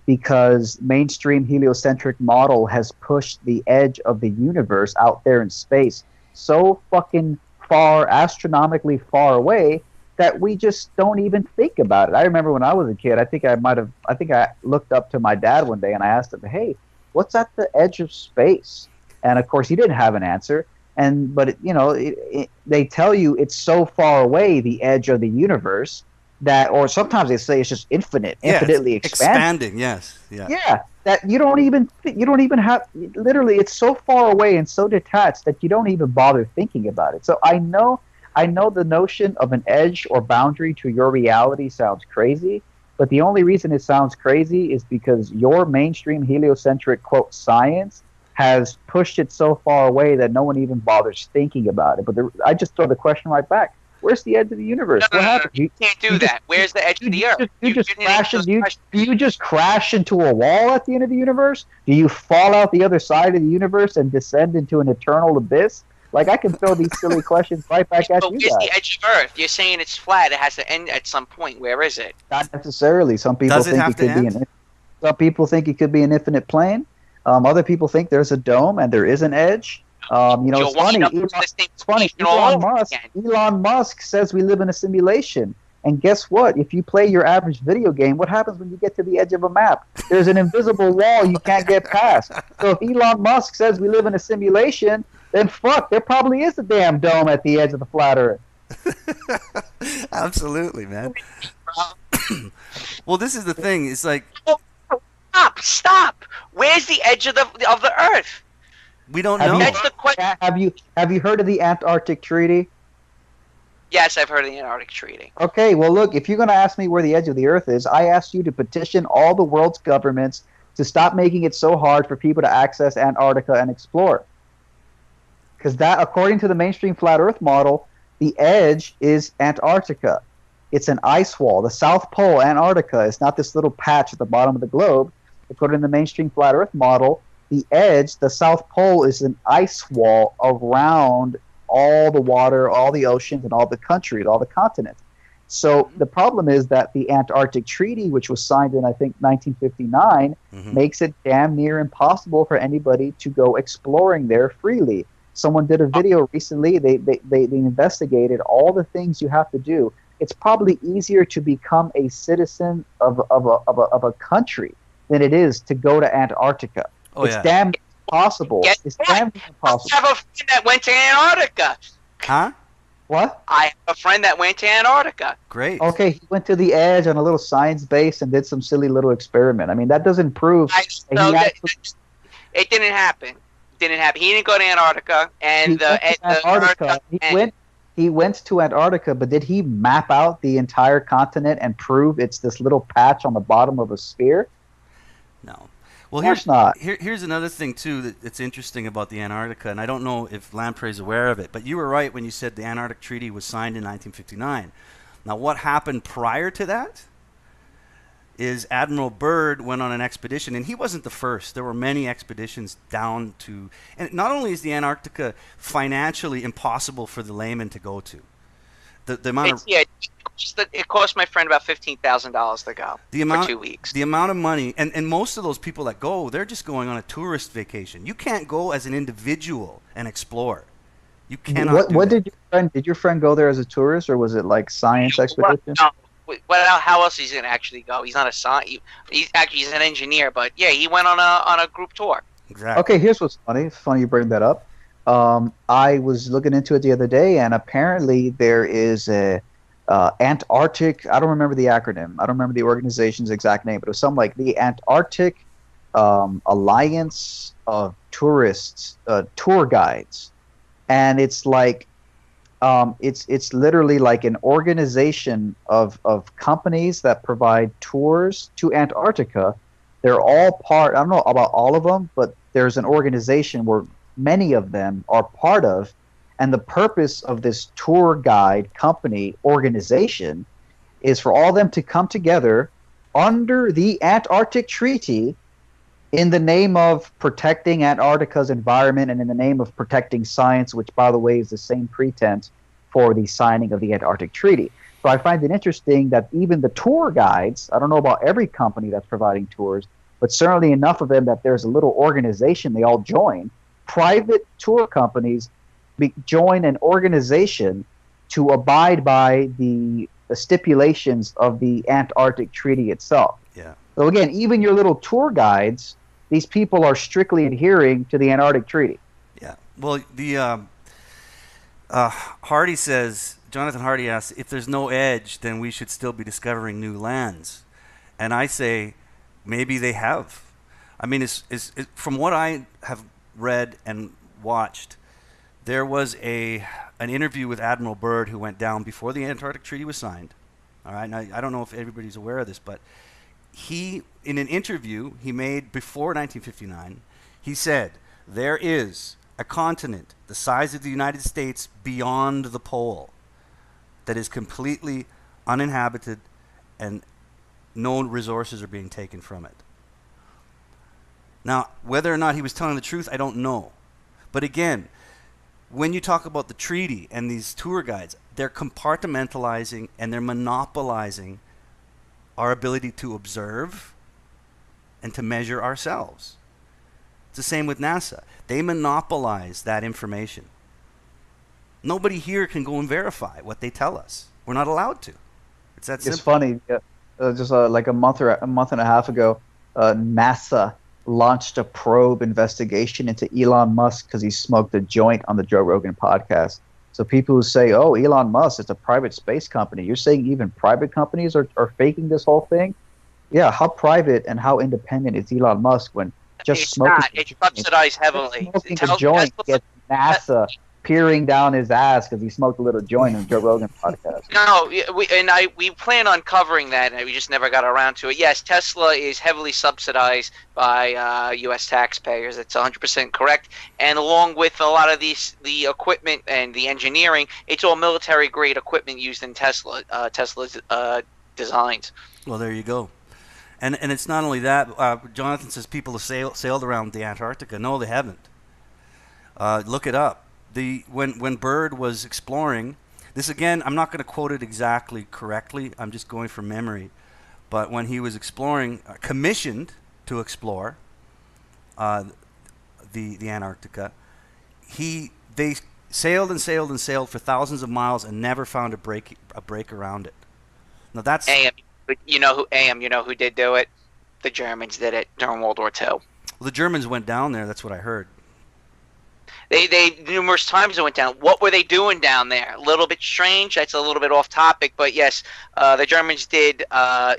because mainstream heliocentric model has pushed the edge of the universe out there in space so fucking far, astronomically far away, that we just don't even think about it. I remember when I was a kid, I think I looked up to my dad one day and I asked him, hey, what's at the edge of space? And of course he didn't have an answer. But they tell you it's so far away, the edge of the universe, that, or sometimes they say it's just infinitely expanding. Yes, yeah. Yeah, that you don't even have, literally, it's so far away and so detached that you don't even bother thinking about it. So I know the notion of an edge or boundary to your reality sounds crazy, but the only reason it sounds crazy is because your mainstream heliocentric quote science has pushed it so far away that no one even bothers thinking about it. But I just throw the question right back. Where's the edge of the universe? No, what happened? You can't do that. Where's the edge of the earth? Do you just crash into a wall at the end of the universe? Do you fall out the other side of the universe and descend into an eternal abyss? Like, I can throw these silly questions right back at you guys. Where's the edge of Earth? You're saying it's flat. It has to end at some point. Where is it? Not necessarily. Some people think it could be some people think it could be an infinite plane. Other people think there's a dome and there is an edge. It's funny. Elon Musk says we live in a simulation. And guess what? If you play your average video game, what happens when you get to the edge of a map? There's an invisible wall you can't get past. So if Elon Musk says we live in a simulation, then fuck, there probably is a damn dome at the edge of the flat Earth. Absolutely, man. Well, this is the thing. It's like, stop. Where's the edge of the Earth? We don't know. That's the question. Have you heard of the Antarctic Treaty? Yes, I've heard of the Antarctic Treaty. Okay, well, look, if you're going to ask me where the edge of the Earth is, I ask you to petition all the world's governments to stop making it so hard for people to access Antarctica and explore. Because that, according to the mainstream flat Earth model, the edge is Antarctica. It's an ice wall. The South Pole, Antarctica, is not this little patch at the bottom of the globe. According to the mainstream flat Earth model, the edge, the South Pole, is an ice wall around all the water, all the oceans, and all the countries, all the continents. So the problem is that the Antarctic Treaty, which was signed in, I think, 1959, makes it damn near impossible for anybody to go exploring there freely. Someone did a video recently. They investigated all the things you have to do. It's probably easier to become a citizen of a country than it is to go to Antarctica. It's damn impossible. It's damn impossible. I have a friend that went to Antarctica. Huh? What? I have a friend that went to Antarctica. Great. Okay, he went to the edge on a little science base and did some silly little experiment. I mean, that doesn't prove. It didn't happen. He didn't go to Antarctica, and he went to Antarctica, but did he map out the entire continent and prove it's this little patch on the bottom of a sphere? No. Well, here's another thing too that's interesting about the Antarctica, and I don't know if Lamprey's aware of it, but you were right when you said the Antarctic Treaty was signed in 1959. Now, what happened prior to that is Admiral Byrd went on an expedition, and he wasn't the first. There were many expeditions down to, and not only is the Antarctica financially impossible for the layman to go to, the amount it cost my friend about $15,000 to go for 2 weeks. The amount of money, and most of those people that go, they're just going on a tourist vacation. You can't go as an individual and explore. You cannot. Did your friend go there as a tourist, or was it like science expedition? No. How else is he gonna actually go? He's not a science. He's an engineer, but yeah, he went on a group tour. Exactly. Okay, here's what's funny. It's funny you bring that up. I was looking into it the other day, and apparently there is a Antarctic. I don't remember the acronym. I don't remember the organization's exact name, but it was something like the Antarctic Alliance of Tourists Tour Guides, and it's like. It's literally like an organization of companies that provide tours to Antarctica. They're all part, I don't know about all of them, but there's an organization where many of them are part of, and the purpose of this tour guide company organization is for all of them to come together under the Antarctic Treaty in the name of protecting Antarctica's environment and in the name of protecting science, which, by the way, is the same pretense for the signing of the Antarctic Treaty. So I find it interesting that even the tour guides, I don't know about every company that's providing tours, but certainly enough of them that there's a little organization they all join. Private tour companies join an organization to abide by the stipulations of the Antarctic Treaty itself. Yeah. So again, even your little tour guides, these people are strictly adhering to the Antarctic Treaty. Yeah. Well, the Hardy says, Jonathan Hardy asks, if there's no edge, then we should still be discovering new lands. And I say, maybe they have. I mean, from what I have read and watched, there was an interview with Admiral Byrd who went down before the Antarctic Treaty was signed. All right, now, I don't know if everybody's aware of this, but he, in an interview he made before 1959, he said, there is a continent the size of the United States beyond the pole that is completely uninhabited and no resources are being taken from it. Now, whether or not he was telling the truth, I don't know. But again, when you talk about the treaty and these tour guides, they're compartmentalizing and they're monopolizing our ability to observe and to measure ourselves. It's the same with NASA. They monopolize that information. Nobody here can go and verify what they tell us. We're not allowed to. It's that simple. It's funny. Just like a month and a half ago, NASA launched a probe investigation into Elon Musk because he smoked a joint on the Joe Rogan podcast. So people who say, oh, Elon Musk, it's a private space company. You're saying even private companies are faking this whole thing? Yeah, how private and how independent is Elon Musk when just smoking? It's subsidized heavily. Smoking a joint gets NASA peering down his ass because he smoked a little joint on the Joe Rogan podcast. No, we plan on covering that, and we just never got around to it. Yes, Tesla is heavily subsidized by U.S. taxpayers. It's 100% correct. And along with a lot of the equipment and the engineering, it's all military-grade equipment used in Tesla's designs. Well, there you go. And it's not only that. Jonathan says people have sailed around the Antarctica. No, they haven't. Look it up. When Byrd was exploring, this again, I'm not going to quote it exactly correctly. I'm just going from memory. But when he was exploring, commissioned to explore the Antarctica, they sailed and sailed and sailed for thousands of miles and never found a break around it. Now that's you know who did do it? The Germans did it during World War II. Well, the Germans went down there. That's what I heard. They numerous times went down. What were they doing down there? A little bit strange. That's a little bit off topic, but yes, the Germans did.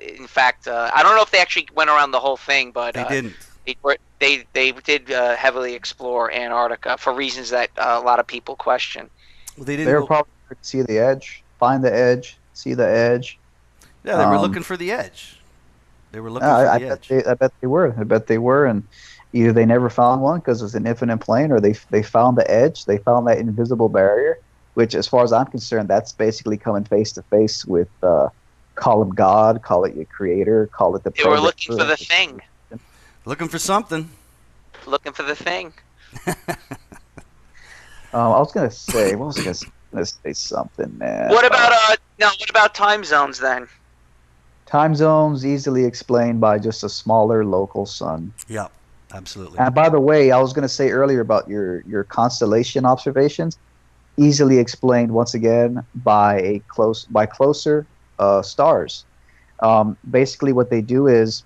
In fact, I don't know if they actually went around the whole thing, but they didn't. They did heavily explore Antarctica for reasons that a lot of people question. Well, they didn't. They were probably trying to see the edge, find the edge, see the edge. Yeah, they were looking for the edge. They were looking for the edge. I bet they were. I bet they were, and either they never found one because it's an infinite plane, or they found the edge. They found that invisible barrier, which, as far as I'm concerned, that's basically coming face to face with, call him God, call it your creator, call it the. They were looking for the thing. Looking for something. Looking for the thing. I was gonna say, something, man. What about time zones then? Time zones easily explained by just a smaller local sun. Yeah, absolutely. And by the way, I was going to say earlier about your constellation observations, easily explained once again by closer stars. Basically, what they do is,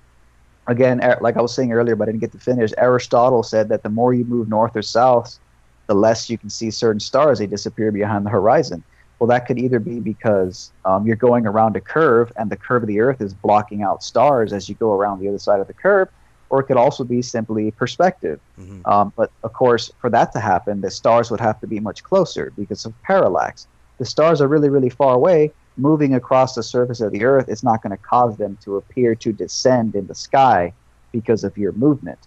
again, like I was saying earlier, but I didn't get to finish. Aristotle said that the more you move north or south, the less you can see certain stars. They disappear behind the horizon. Well, that could either be because you're going around a curve and the curve of the Earth is blocking out stars as you go around the other side of the curve, or it could also be simply perspective. Mm-hmm. But, of course, for that to happen, the stars would have to be much closer because of parallax. The stars are really, really far away. Moving across the surface of the Earth is not going to cause them to appear to descend in the sky because of your movement.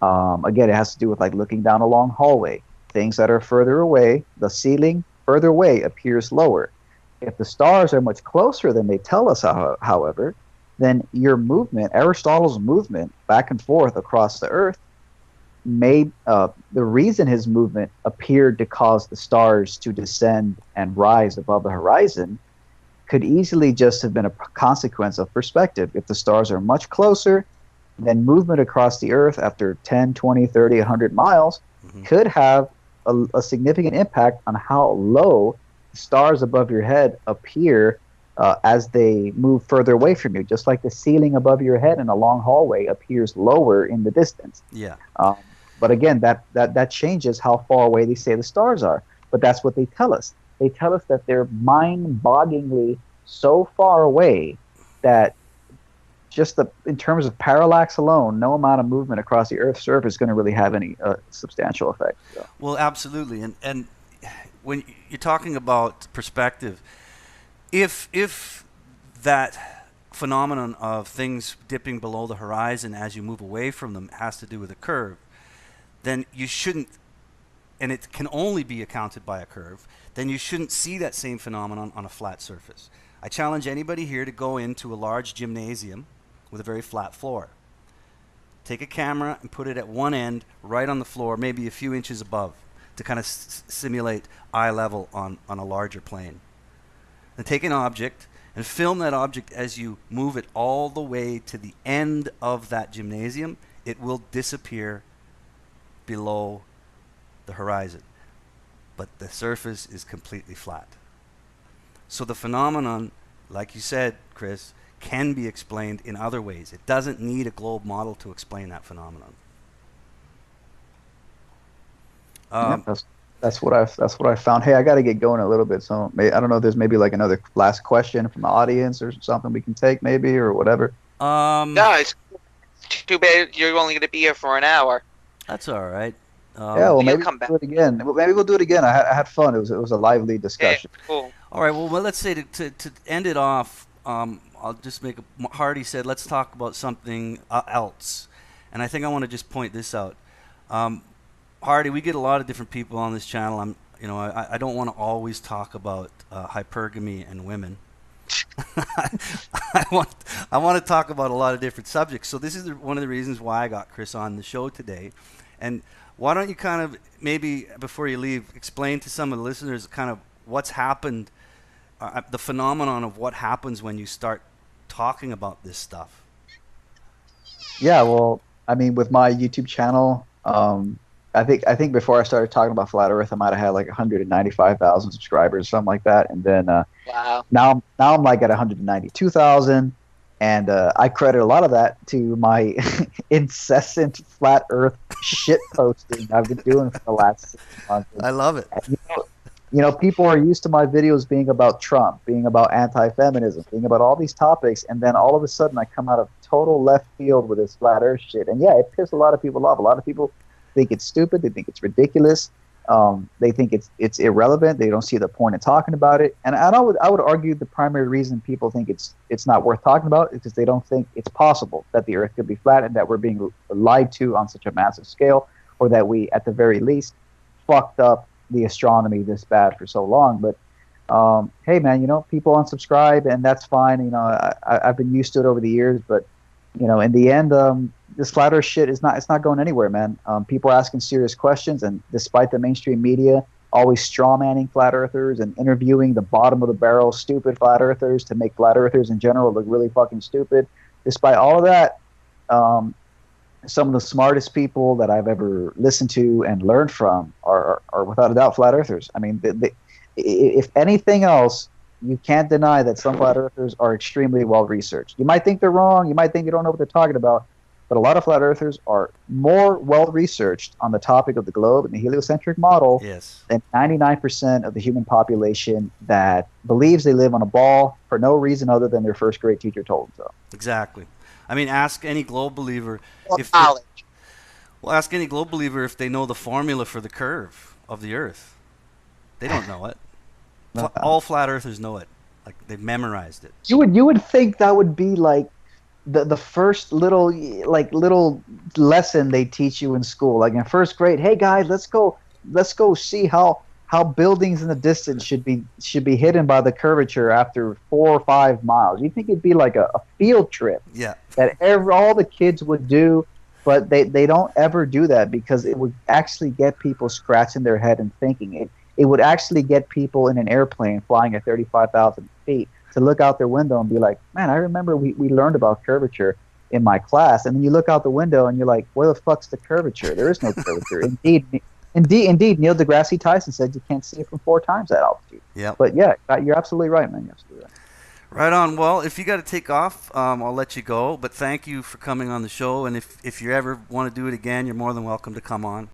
Again, it has to do with like looking down a long hallway. Things that are further away, the ceiling further away appears lower. If the stars are much closer than they tell us, however, then your movement, Aristotle's movement back and forth across the Earth, made the reason his movement appeared to cause the stars to descend and rise above the horizon could easily just have been a consequence of perspective. If the stars are much closer, then movement across the Earth after 10, 20, 30, 100 miles could have a significant impact on how low the stars above your head appear as they move further away from you, just like the ceiling above your head in a long hallway appears lower in the distance. Yeah. But again, that changes how far away they say the stars are. But that's what they tell us. they tell us that they're mind-bogglingly so far away that just in terms of parallax alone, no amount of movement across the Earth's surface is going to really have any substantial effect. So. Well, absolutely, and when you're talking about perspective, if that phenomenon of things dipping below the horizon as you move away from them has to do with a curve, then you shouldn't, and it can only be accounted by a curve, then you shouldn't see that same phenomenon on a flat surface. I challenge anybody here to go into a large gymnasium with a very flat floor. Take a camera and put it at one end right on the floor, maybe a few inches above, to kind of simulate eye level on a larger plane. Then take an object and film that object as you move it all the way to the end of that gymnasium. It will disappear below the horizon, but the surface is completely flat. So the phenomenon, like you said, Chris, can be explained in other ways. It doesn't need a globe model to explain that phenomenon. That's what I found. Hey, I got to get going a little bit, so I don't know if there's maybe like another last question from the audience or something we can take, maybe, or whatever. No, it's too bad you're only going to be here for an hour. That's all right. Yeah, well, maybe we'll do it again. Maybe we'll do it again. I had fun. It was a lively discussion. Yeah, cool. All right. Well, let's say to end it off, I'll just make Hardy said, let's talk about something else, and I think I want to just point this out. Hardy, we get a lot of different people on this channel. I don't want to always talk about hypergamy and women. I want to talk about a lot of different subjects. So this is one of the reasons why I got Chris on the show today. And why don't you kind of, maybe before you leave, explain to some of the listeners kind of what's happened, the phenomenon of what happens when you start talking about this stuff. Yeah, well, I mean, with my YouTube channel, I think before I started talking about flat Earth, I might have had like 195,000 subscribers, something like that, and then wow. Now I'm like at 192,000, and I credit a lot of that to my incessant flat Earth shit posting I've been doing for the last 6 months. I love it. You know, people are used to my videos being about Trump, being about anti-feminism, being about all these topics, and then all of a sudden I come out of total left field with this flat Earth shit, and yeah, it pissed a lot of people off. A lot of people think it's stupid. They think it's ridiculous. They think it's irrelevant. They don't see the point in talking about it. And I would argue the primary reason people think it's not worth talking about is because they don't think it's possible that the Earth could be flat and that we're being lied to on such a massive scale, or that we, at the very least, fucked up the astronomy this bad for so long. But hey, man, you know, people unsubscribe, and that's fine. You know, I've been used to it over the years, but you know, in the end, this flat Earth shit it's not going anywhere, man. People are asking serious questions, and despite the mainstream media always strawmanning flat earthers and interviewing the bottom of the barrel stupid flat earthers to make flat earthers in general look really fucking stupid, despite all of that, some of the smartest people that I've ever listened to and learned from are without a doubt flat earthers. I mean, if anything else, you can't deny that some flat earthers are extremely well researched. You might think they're wrong, you might think you don't know what they're talking about, but a lot of flat earthers are more well researched on the topic of the globe and the heliocentric model than 99% of the human population that believes they live on a ball for no reason other than their first grade teacher told them so. Exactly. I mean, ask any globe believer ask any globe believer if they know the formula for the curve of the Earth. They don't know it. All flat earthers know it. Like, they've memorized it. You would think that would be like the first little lesson they teach you in school, like in first grade. Hey guys, let's go see how buildings in the distance should be hidden by the curvature after 4 or 5 miles. You think it'd be like a field trip? Yeah. That all the kids would do, but they don't ever do that because it would actually get people scratching their head and thinking. It would actually get people in an airplane flying at 35,000 feet to look out their window and be like, man, I remember we learned about curvature in my class. And then you look out the window and you're like, where the fuck's the curvature? There is no curvature. Indeed, Neil deGrasse Tyson said you can't see it from 4 times that altitude. Yeah. But yeah, you're absolutely right, man. You're absolutely right. Right on. Well, if you got to take off, I'll let you go. But thank you for coming on the show. And if you ever want to do it again, you're more than welcome to come on.